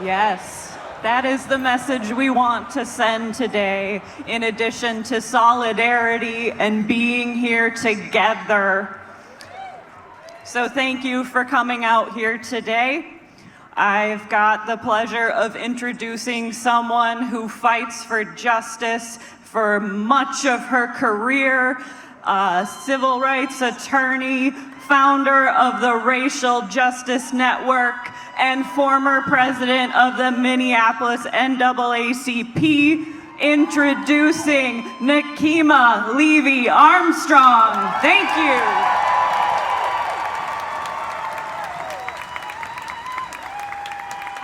[SPEAKER 11] Yes, that is the message we want to send today, in addition to solidarity and being here together. So thank you for coming out here today. I've got the pleasure of introducing someone who fights for justice for much of her career, a civil rights attorney, founder of the Racial Justice Network, and former president of the Minneapolis NAACP, introducing Nekima Levy Armstrong. Thank you.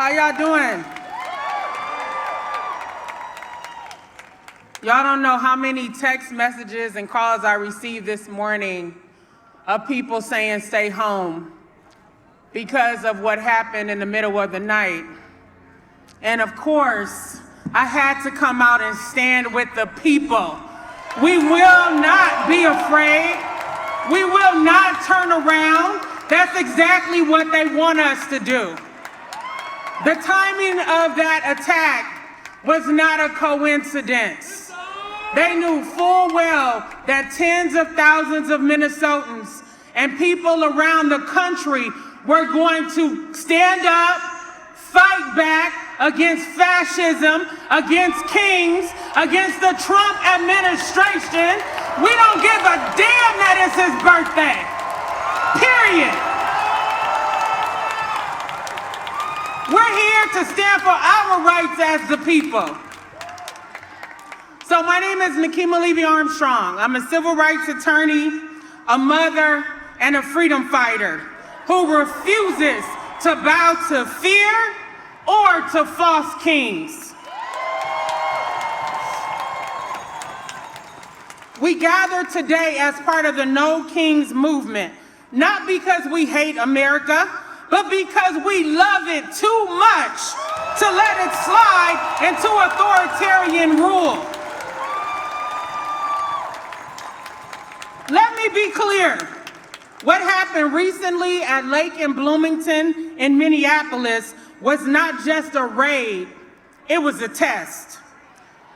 [SPEAKER 12] How y'all doing? Y'all don't know how many text messages and calls I received this morning of people saying stay home because of what happened in the middle of the night. And of course, I had to come out and stand with the people. We will not be afraid. We will not turn around. That's exactly what they want us to do. The timing of that attack was not a coincidence. They knew full well that tens of thousands of Minnesotans and people around the country were going to stand up, fight back against fascism, against kings, against the Trump administration. We don't give a damn that it's his birthday. Period. We're here to stand for our rights as the people. So my name is Nekima Levy Armstrong. I'm a civil rights attorney, a mother, and a freedom fighter who refuses to bow to fear or to false kings. We gather today as part of the No Kings movement, not because we hate America, but because we love it too much to let it slide into authoritarian rule. Let me be clear. What happened recently at Lake and Bloomington in Minneapolis was not just a raid, it was a test.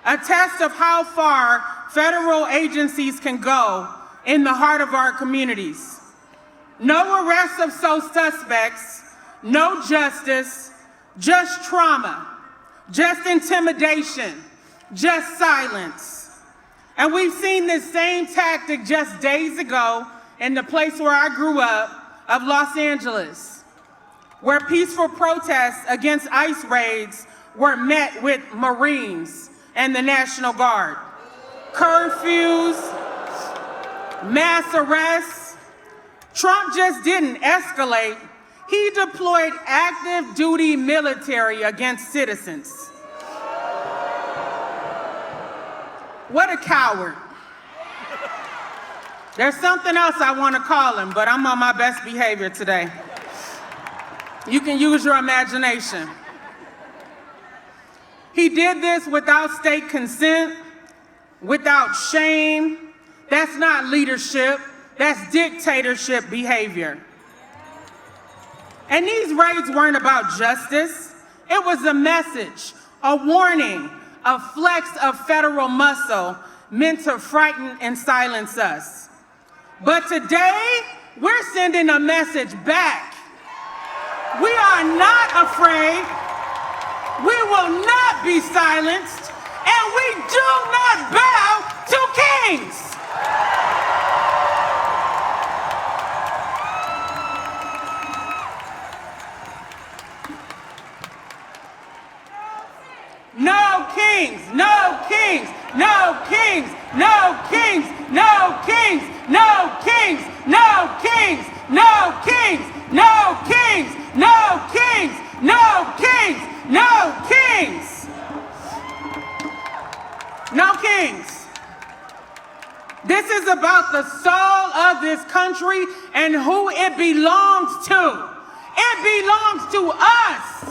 [SPEAKER 12] A test of how far federal agencies can go in the heart of our communities. No arrests of suspects, no justice, just trauma, just intimidation, just silence. And we've seen this same tactic just days ago in the place where I grew up of Los Angeles, where peaceful protests against ICE raids were met with Marines and the National Guard. Curfews, mass arrests. Trump just didn't escalate. He deployed active duty military against citizens. What a coward. There's something else I want to call him, but I'm on my best behavior today. You can use your imagination. He did this without state consent, without shame. That's not leadership, that's dictatorship behavior. And these raids weren't about justice. It was a message, a warning, a flex of federal muscle meant to frighten and silence us. But today, we're sending a message back. We are not afraid. We will not be silenced, and we do not bow to kings. No kings, no kings, no kings, no kings, no kings, no kings, no kings, no kings, no kings, no kings, no kings, no kings, no kings. This is about the soul of this country and who it belongs to. It belongs to us.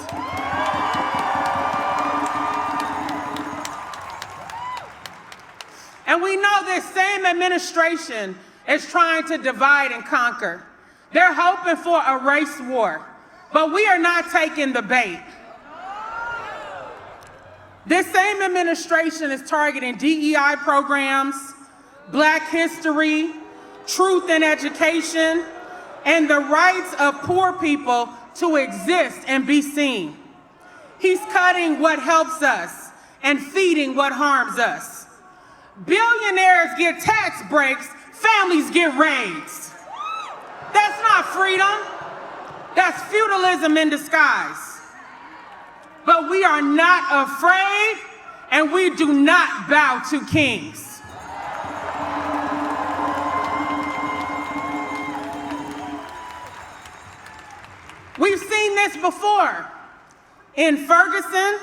[SPEAKER 12] And we know this same administration is trying to divide and conquer. They're hoping for a race war, but we are not taking the bait. This same administration is targeting DEI programs, Black history, truth in education, and the rights of poor people to exist and be seen. He's cutting what helps us and feeding what harms us. Billionaires get tax breaks, families get raids. That's not freedom. That's feudalism in disguise. But we are not afraid, and we do not bow to kings. We've seen this before. in Ferguson,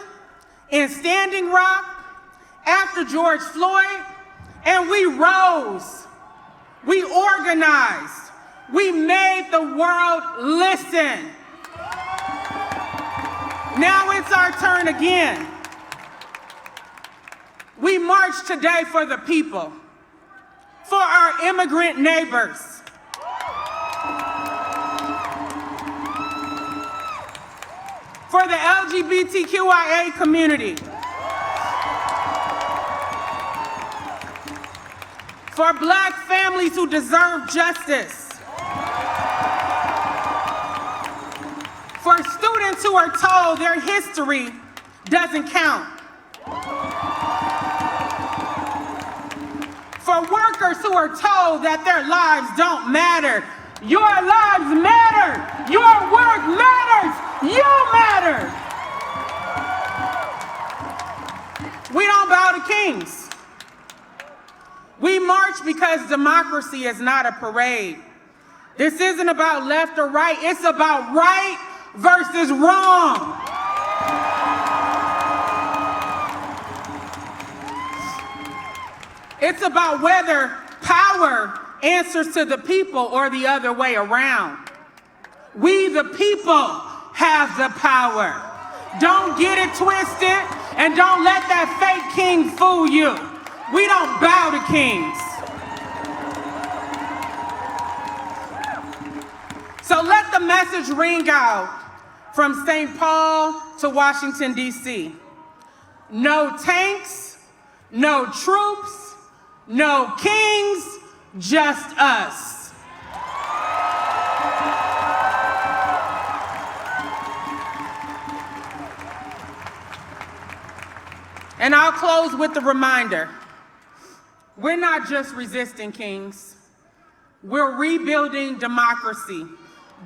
[SPEAKER 12] in Standing Rock, after George Floyd, and we rose, we organized, we made the world listen. Now it's our turn again. We march today for the people, for our immigrant neighbors, for the LGBTQIA community, for Black families who deserve justice, for students who are told their history doesn't count, for workers who are told that their lives don't matter. Your lives matter. Your work matters. You matter. We don't bow to kings. We march because democracy is not a parade. This isn't about left or right. It's about right versus wrong. It's about whether power answers to the people or the other way around. We, the people, have the power. Don't get it twisted, and don't let that fake king fool you. We don't bow to kings. So let the message ring out from St. Paul to Washington, D.C. No tanks, no troops, no kings, just us. And I'll close with the reminder. We're not just resisting kings. We're rebuilding democracy,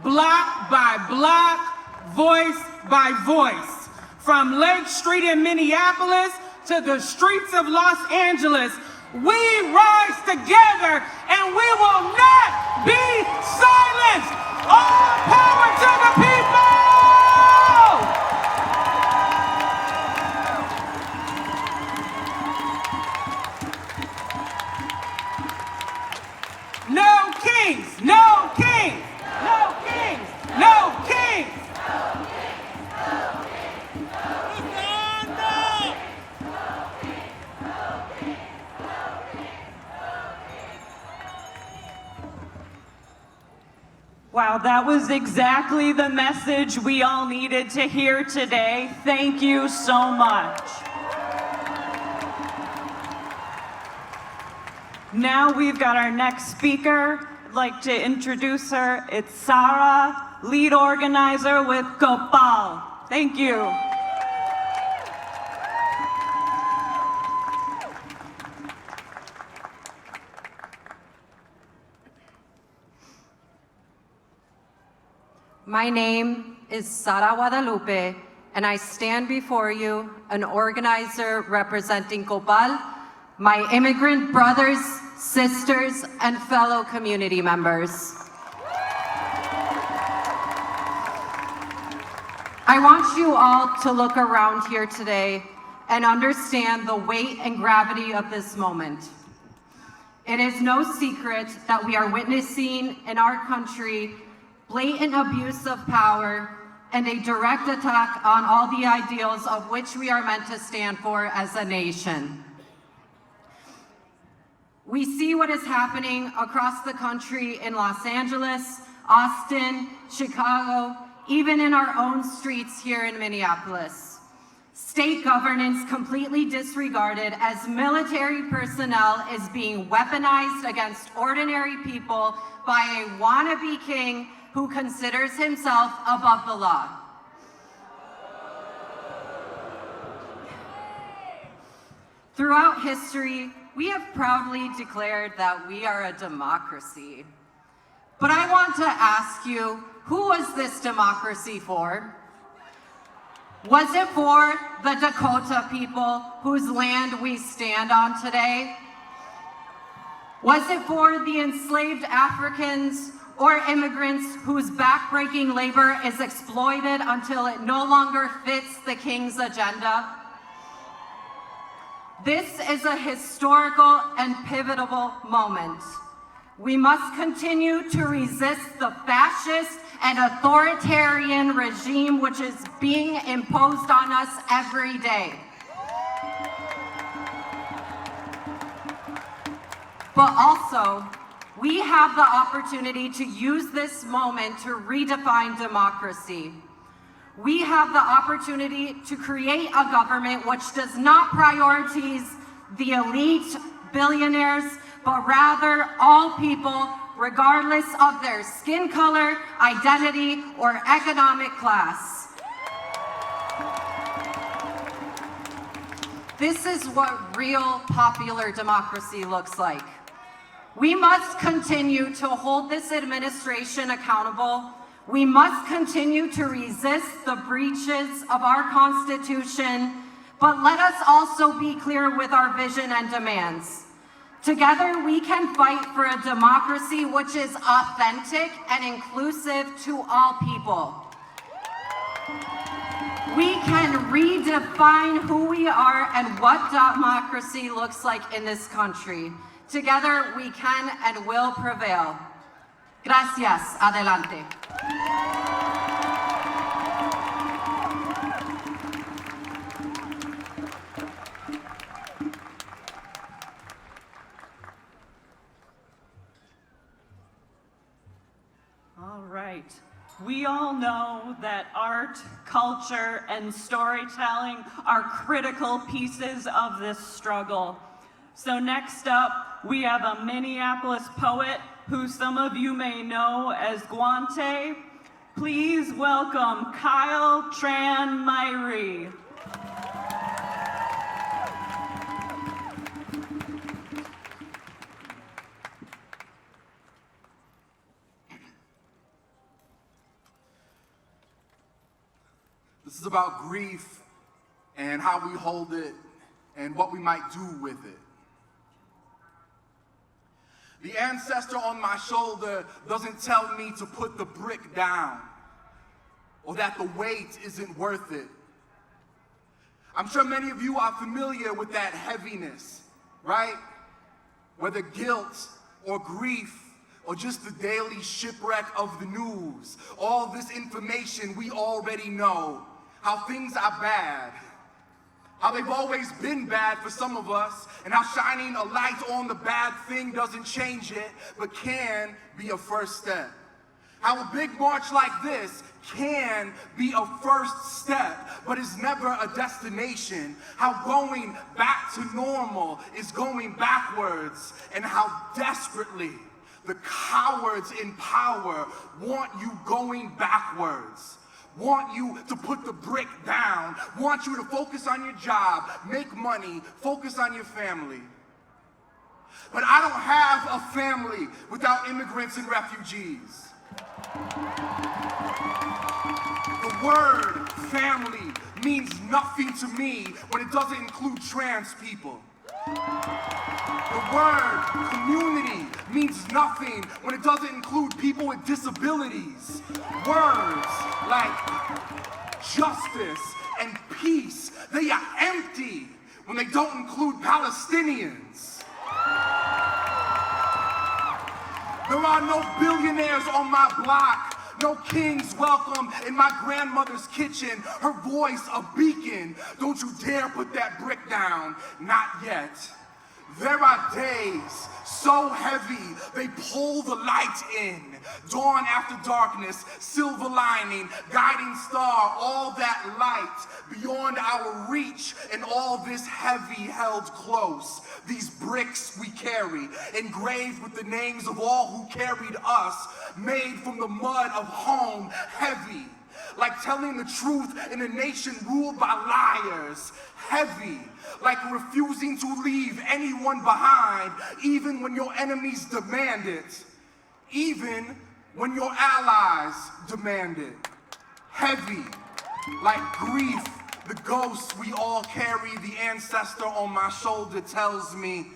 [SPEAKER 12] block by block, voice by voice. From Lake Street in Minneapolis to the streets of Los Angeles, we rise together and we will not be silenced. All power to the people! No kings, no kings, no kings, no kings.
[SPEAKER 11] Wow, that was exactly the message we all needed to hear today. Thank you so much. Now we've got our next speaker. I'd like to introduce her. It's Sarah, lead organizer with COPAL. Thank you.
[SPEAKER 13] My name is Sara Guadalupe, and I stand before you, an organizer representing COPAL, my immigrant brothers, sisters, and fellow community members. I want you all to look around here today and understand the weight and gravity of this moment. It is no secret that we are witnessing in our country blatant abuse of power and a direct attack on all the ideals of which we are meant to stand for as a nation. We see what is happening across the country in Los Angeles, Austin, Chicago, even in our own streets here in Minneapolis. State governance completely disregarded as military personnel is being weaponized against ordinary people by a wannabe king who considers himself above the law. Throughout history, we have proudly declared that we are a democracy. But I want to ask you, who was this democracy for? Was it for the Dakota people whose land we stand on today? Was it for the enslaved Africans or immigrants whose backbreaking labor is exploited until it no longer fits the king's agenda. This is a historical and pivotal moment. We must continue to resist the fascist and authoritarian regime which is being imposed on us every day. But also, we have the opportunity to use this moment to redefine democracy. We have the opportunity to create a government which does not prioritize the elite billionaires, but rather all people, regardless of their skin color, identity, or economic class. This is what real popular democracy looks like. We must continue to hold this administration accountable. We must continue to resist the breaches of our Constitution, but let us also be clear with our vision and demands. Together, we can fight for a democracy which is authentic and inclusive to all people. We can redefine who we are and what democracy looks like in this country. Together, we can and will prevail. Gracias. Adelante.
[SPEAKER 11] All right. We all know that art, culture, and storytelling are critical pieces of this struggle. So next up, we have a Minneapolis poet who some of you may know as Guante. Please welcome Kyle Tran Myhre.
[SPEAKER 14] This is about grief and how we hold it and what we might do with it. The ancestor on my shoulder doesn't tell me to put the brick down or that the weight isn't worth it. I'm sure many of you are familiar with that heaviness, right? Whether guilt or grief or just the daily shipwreck of the news, all this information we already know, how things are bad, how they've always been bad for some of us, and how shining a light on the bad thing doesn't change it, but can be a first step. How a big march like this can be a first step, but is never a destination. How going back to normal is going backwards, and how desperately the cowards in power want you going backwards. Want you to put the brick down, want you to focus on your job, make money, focus on your family. But I don't have a family without immigrants and refugees. The word family means nothing to me when it doesn't include trans people. The word community means nothing when it doesn't include people with disabilities. Words like justice and peace, they are empty when they don't include Palestinians. There are no billionaires on my block. No kings welcome in my grandmother's kitchen, her voice a beacon. Don't you dare put that brick down, not yet. There are days so heavy they pull the light in. Dawn after darkness, silver lining, guiding star, all that light beyond our reach, and all this heavy held close. These bricks we carry, engraved with the names of all who carried us, made from the mud of home, heavy. Like telling the truth in a nation ruled by liars, heavy. Like refusing to leave anyone behind, even when your enemies demand it. Even when your allies demand it. Heavy. Like grief, the ghost we all carry, the ancestor on my shoulder tells me,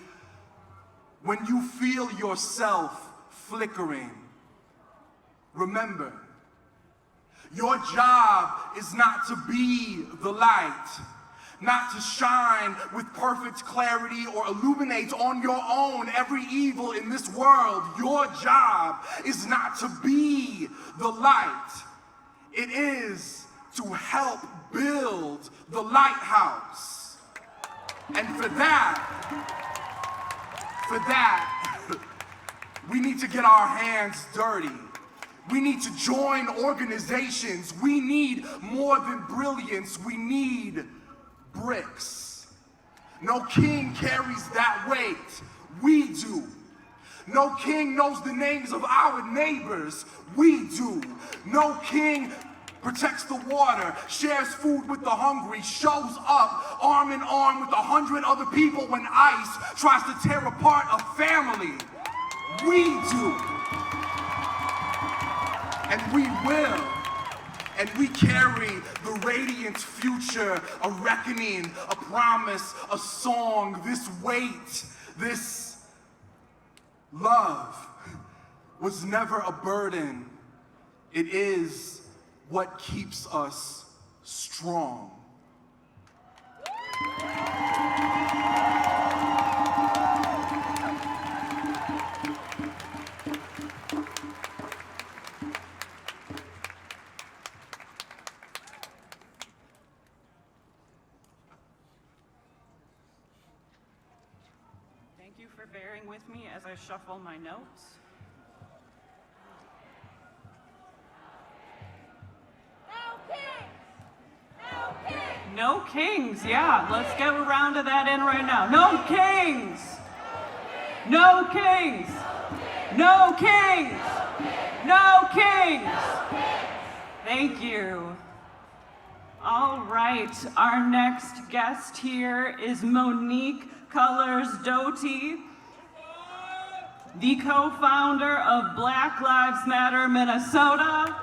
[SPEAKER 14] when you feel yourself flickering, remember, your job is not to be the light, not to shine with perfect clarity or illuminate on your own every evil in this world. Your job is not to be the light. It is to help build the lighthouse. And for that, we need to get our hands dirty. We need to join organizations. We need more than brilliance. We need bricks. No king carries that weight. We do. No king knows the names of our neighbors. We do. No king protects the water, shares food with the hungry, shows up arm in arm with 100 other people when ICE tries to tear apart a family. We do. And we will. And we carry the radiant future, a reckoning, a promise, a song, this weight, this love was never a burden. It is what keeps us strong.
[SPEAKER 11] Thank you for bearing with me as I shuffle my notes. No kings, yeah, let's get a round of that in right now. No kings! No kings! No kings! No kings! Thank you. All right, our next guest here is Monique Cullars-Doty, the co-founder of Black Lives Matter Minnesota,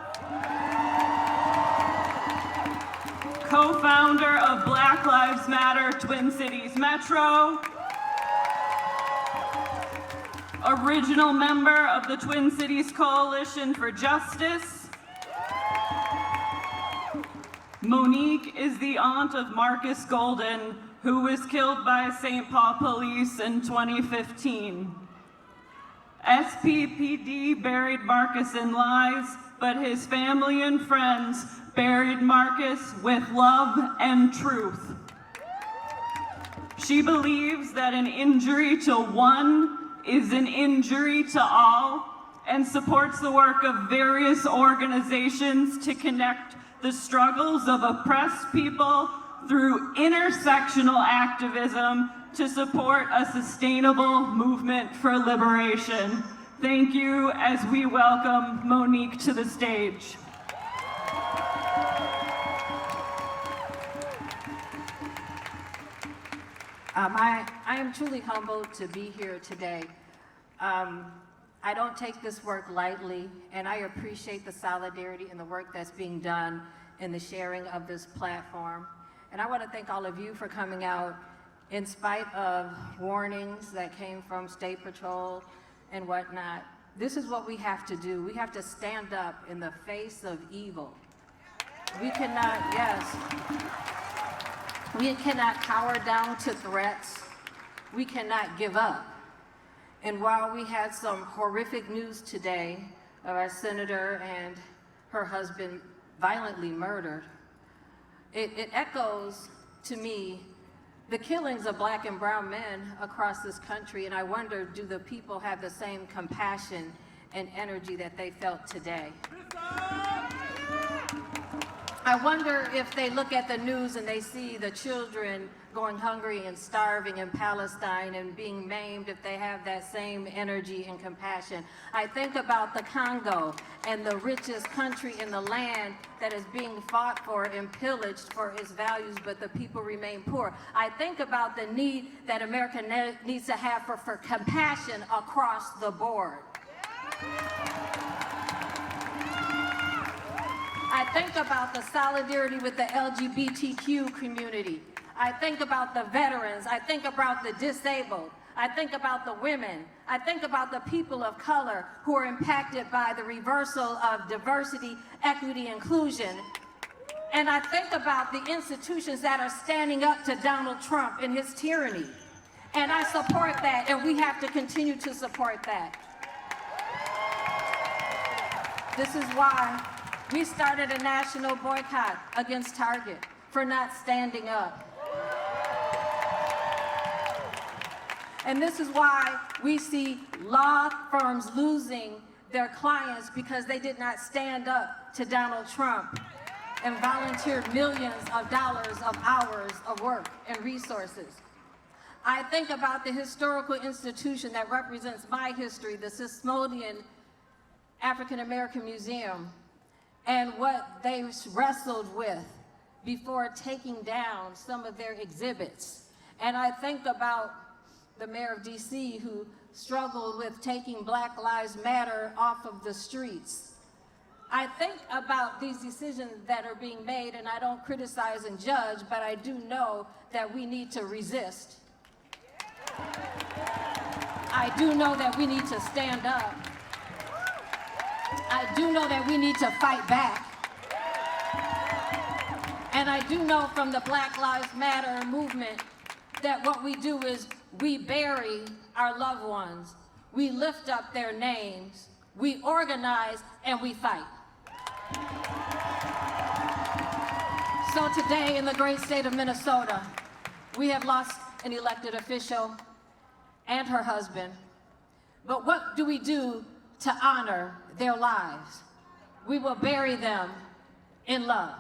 [SPEAKER 11] co-founder of Black Lives Matter Twin Cities Metro, original member of the Twin Cities Coalition for Justice. Monique is the aunt of Marcus Golden, who was killed by St. Paul police in 2015. SPPD buried Marcus in lies, but his family and friends buried Marcus with love and truth. She believes that an injury to one is an injury to all, and supports the work of various organizations to connect the struggles of oppressed people through intersectional activism to support a sustainable movement for liberation. Thank you as we welcome Monique to the stage.
[SPEAKER 15] I am truly humbled to be here today. I don't take this work lightly, and I appreciate the solidarity and the work that's being done in the sharing of this platform. And I want to thank all of you for coming out in spite of warnings that came from State Patrol and whatnot. This is what we have to do. We have to stand up in the face of evil. We cannot, yes. We cannot cower down to threats. We cannot give up. And while we had some horrific news today of our senator and her husband violently murdered, it echoes to me the killings of Black and brown men across this country, and I wonder, do the people have the same compassion and energy that they felt today? I wonder if they look at the news and they see the children going hungry and starving in Palestine and being maimed, if they have that same energy and compassion. I think about the Congo and the richest country in the land that is being fought for and pillaged for its values, but the people remain poor. I think about the need that America needs to have for compassion across the board. I think about the solidarity with the LGBTQ community. I think about the veterans. I think about the disabled. I think about the women. I think about the people of color who are impacted by the reversal of diversity, equity, inclusion. And I think about the institutions that are standing up to Donald Trump and his tyranny. And I support that, and we have to continue to support that. This is why we started a national boycott against Target for not standing up. And this is why we see law firms losing their clients because they did not stand up to Donald Trump and volunteered millions of dollars of hours of work and resources. I think about the historical institution that represents my history, the Smithsonian African American Museum, and what they wrestled with before taking down some of their exhibits. And I think about the mayor of DC who struggled with taking Black Lives Matter off of the streets. I think about these decisions that are being made, and I don't criticize and judge, but I do know that we need to resist. I do know that we need to stand up. I do know that we need to fight back. And I do know from the Black Lives Matter movement that what we do is we bury our loved ones. We lift up their names. We organize and we fight. So today in the great state of Minnesota, we have lost an elected official and her husband. But what do we do to honor their lives? We will bury them in love.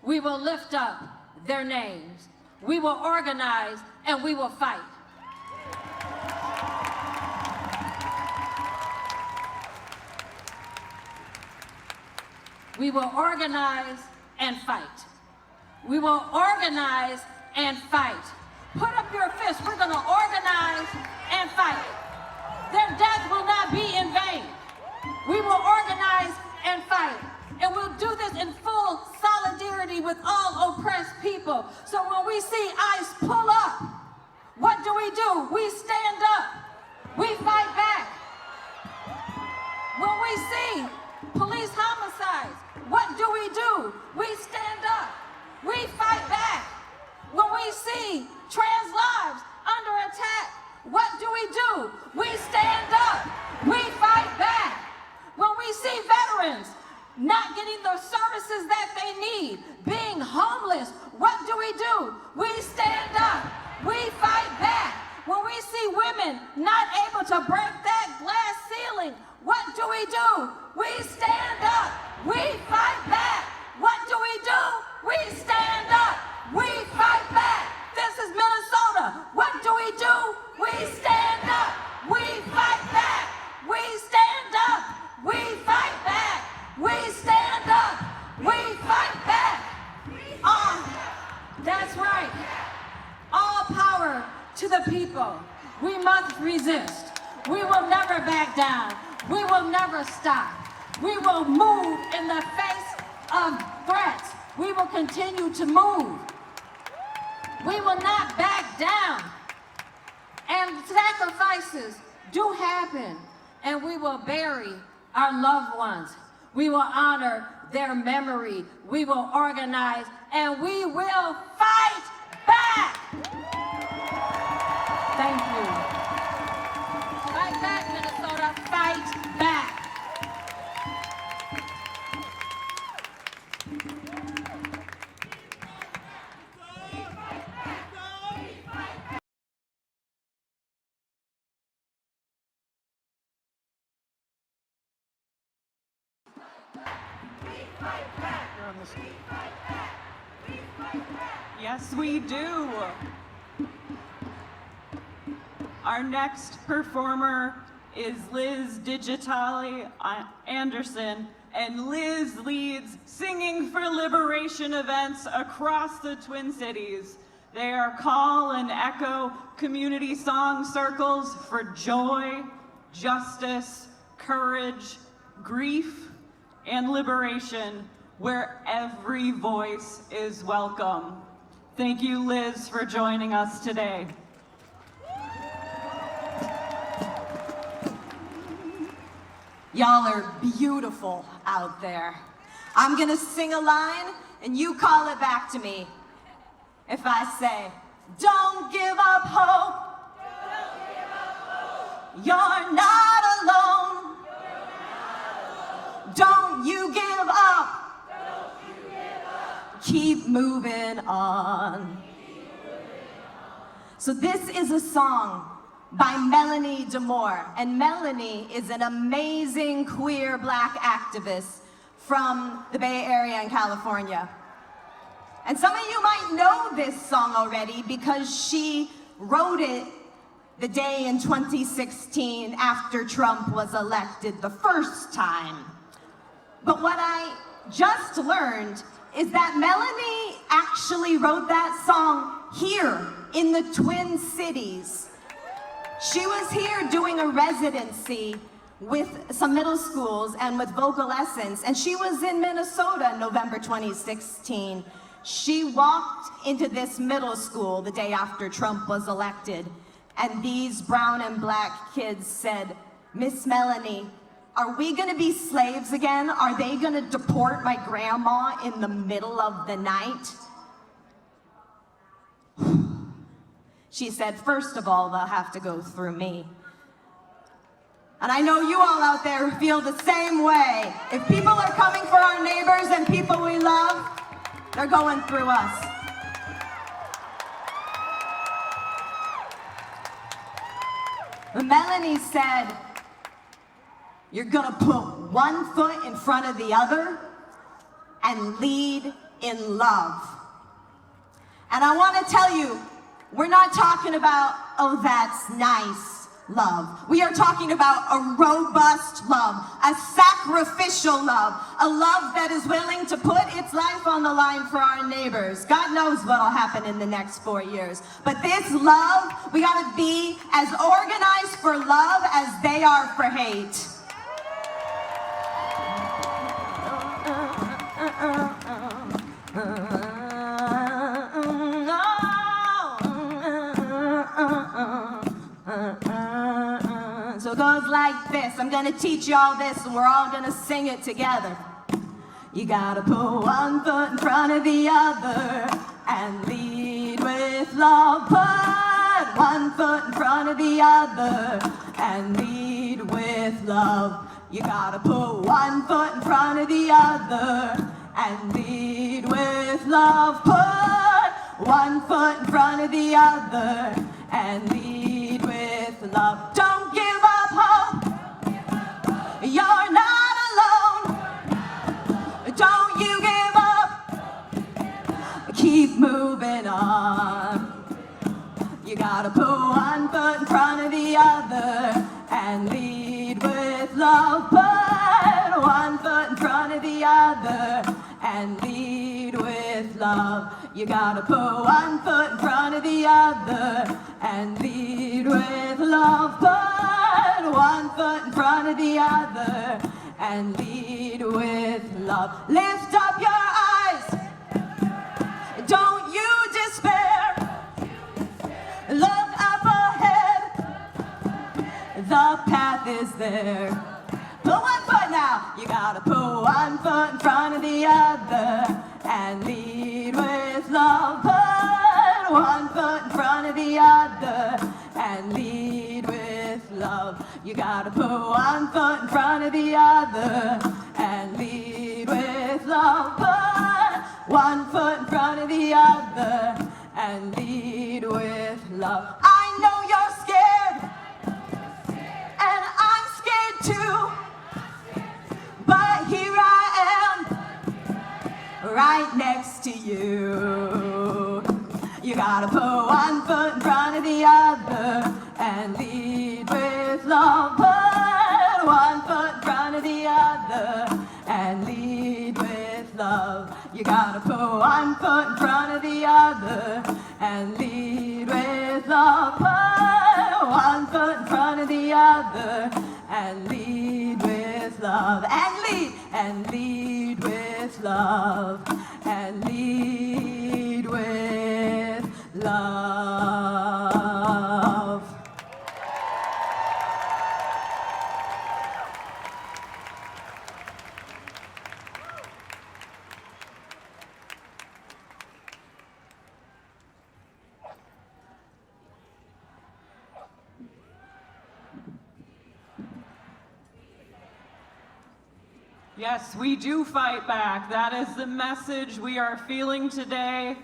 [SPEAKER 15] We will lift up their names. We will organize and we will fight. We will organize and fight. We will organize and fight. Put up your fists. We're going to organize and fight. Their death will not be in vain. We will organize and fight. And we'll do this in full solidarity with all oppressed people. So when we see ICE pull up, what do? We stand up. We fight back. When we see police homicides, what do? We stand up. We fight back. When we see trans lives under attack, what do? We stand up. We fight back. When we see veterans not getting the services that they need, being homeless, what do? We stand up. We fight back. When we see women not able to break that glass ceiling, what do? We stand up. We fight back. What do? We stand up. We fight back. This is Minnesota. What do? We stand up. We fight back. We stand up. We fight back. We stand up. We fight back. That's right. All power to the people. We must resist. We will never back down. We will never stop. We will move in the face of threats. We will continue to move. We will not back down. And sacrifices do happen. And we will bury our loved ones. We will honor their memory. We will organize and we will fight back. Thank you. Fight back, Minnesota. Fight back.
[SPEAKER 11] Yes, we do. Our next performer is Liz Digitale Anderson, and Liz leads Singing for Liberation events across the Twin Cities. They are call and echo community song circles for joy, justice, courage, grief, and liberation, where every voice is welcome. Thank you, Liz, for joining us today.
[SPEAKER 5] Y'all are beautiful out there. I'm gonna sing a line and you call it back to me. If I say, don't give up hope. You're not alone. Don't you give up. Keep moving on. So this is a song by Melanie DeMore, and Melanie is an amazing queer Black activist from the Bay Area in California. And some of you might know this song already because she wrote it the day in 2016 after Trump was elected the first time. But what I just learned is that Melanie actually wrote that song here in the Twin Cities. She was here doing a residency with some middle schools and with vocal lessons, and she was in Minnesota in November 2016. She walked into this middle school the day after Trump was elected, and these brown and Black kids said, Miss Melanie, are we gonna be slaves again? Are they gonna deport my grandma in the middle of the night? She said, first of all, they'll have to go through me. And I know you all out there feel the same way. If people are coming for our neighbors and people we love, they're going through us. But Melanie said, you're gonna put one foot in front of the other and lead in love. And I wanna tell you, we're not talking about, oh, that's nice love. We are talking about a robust love, a sacrificial love, a love that is willing to put its life on the line for our neighbors. God knows what'll happen in the next 4 years. But this love, we gotta be as organized for love as they are for hate. So it goes like this. I'm gonna teach you all this and we're all gonna sing it together. You gotta put one foot in front of the other and lead with love. Put one foot in front of the other and lead with love. You gotta put one foot in front of the other and lead with love. Put one foot in front of the other and lead with love. Don't give up hope. You're not alone. Don't you give up. Keep moving on. You gotta put one foot in front of the other and lead with love. Put one foot in front of the other and lead with love. You gotta put one foot in front of the other and lead with love. Put one foot in front of the other and lead with love. Lift up your eyes. Don't you despair. Look up ahead. The path is there. Put one foot now. You gotta put one foot in front of the other and lead with love. Put one foot in front of the other and lead with love. You gotta put one foot in front of the other and lead with love. Put one foot in front of the other and lead with love. I know you're scared and I'm scared too. But here I am, right next to you. You gotta put one foot in front of the other and lead with love. Put one foot in front of the other and lead with love. You gotta put one foot in front of the other and lead with love. Put one foot in front of the other and lead with love. And lead with love. And lead with love.
[SPEAKER 11] Yes, we do fight back. That is the message we are feeling today.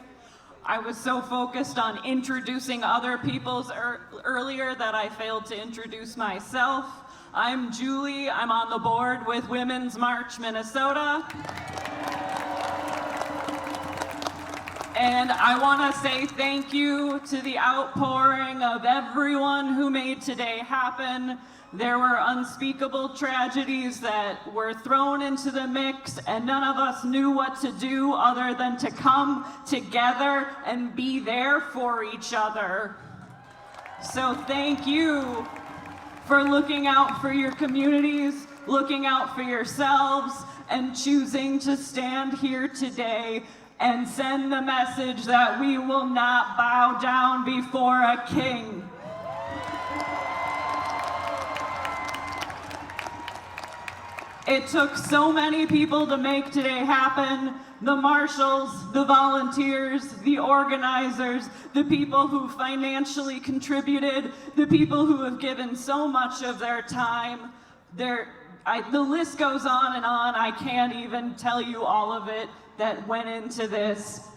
[SPEAKER 11] I was so focused on introducing other people's earlier that I failed to introduce myself. I'm Julie. I'm on the board with Women's March Minnesota. And I want to say thank you to the outpouring of everyone who made today happen. There were unspeakable tragedies that were thrown into the mix, and none of us knew what to do other than to come together and be there for each other. So thank you for looking out for your communities, looking out for yourselves, and choosing to stand here today and send the message that we will not bow down before a king. It took so many people to make today happen. The marshals, the volunteers, the organizers, the people who financially contributed, the people who have given so much of their time. The list goes on and on. I can't even tell you all of it that went into this.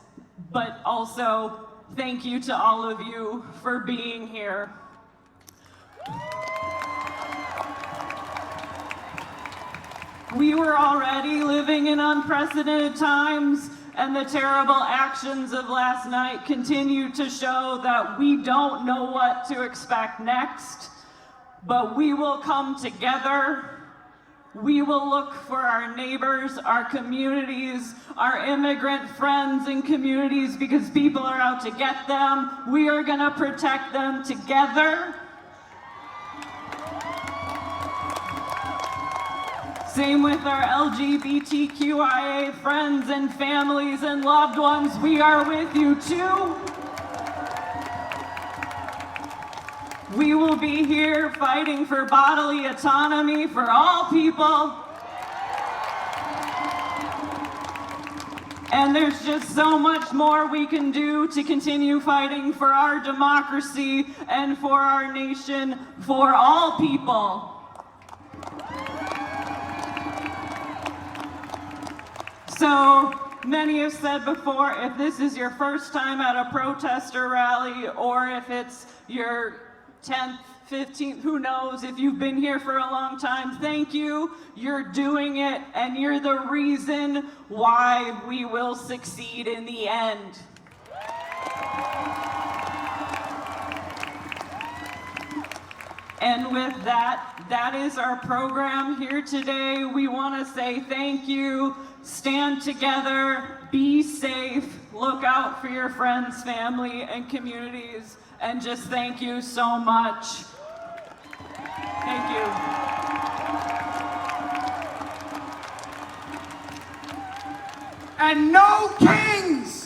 [SPEAKER 11] But also, thank you to all of you for being here. We were already living in unprecedented times, and the terrible actions of last night continue to show that we don't know what to expect next, but we will come together. We will look for our neighbors, our communities, our immigrant friends and communities, because people are out to get them. We are gonna protect them together. Same with our LGBTQIA friends and families and loved ones. We are with you too. We will be here fighting for bodily autonomy for all people. And there's just so much more we can do to continue fighting for our democracy and for our nation, for all people. So many have said before, if this is your first time at a protester rally, or if it's your 10th, 15th, who knows, if you've been here for a long time, thank you. You're doing it, and you're the reason why we will succeed in the end. And with that, that is our program here today. We want to say thank you. Stand together, be safe, look out for your friends, family, and communities, and just thank you so much. Thank you.
[SPEAKER 6] And no kings!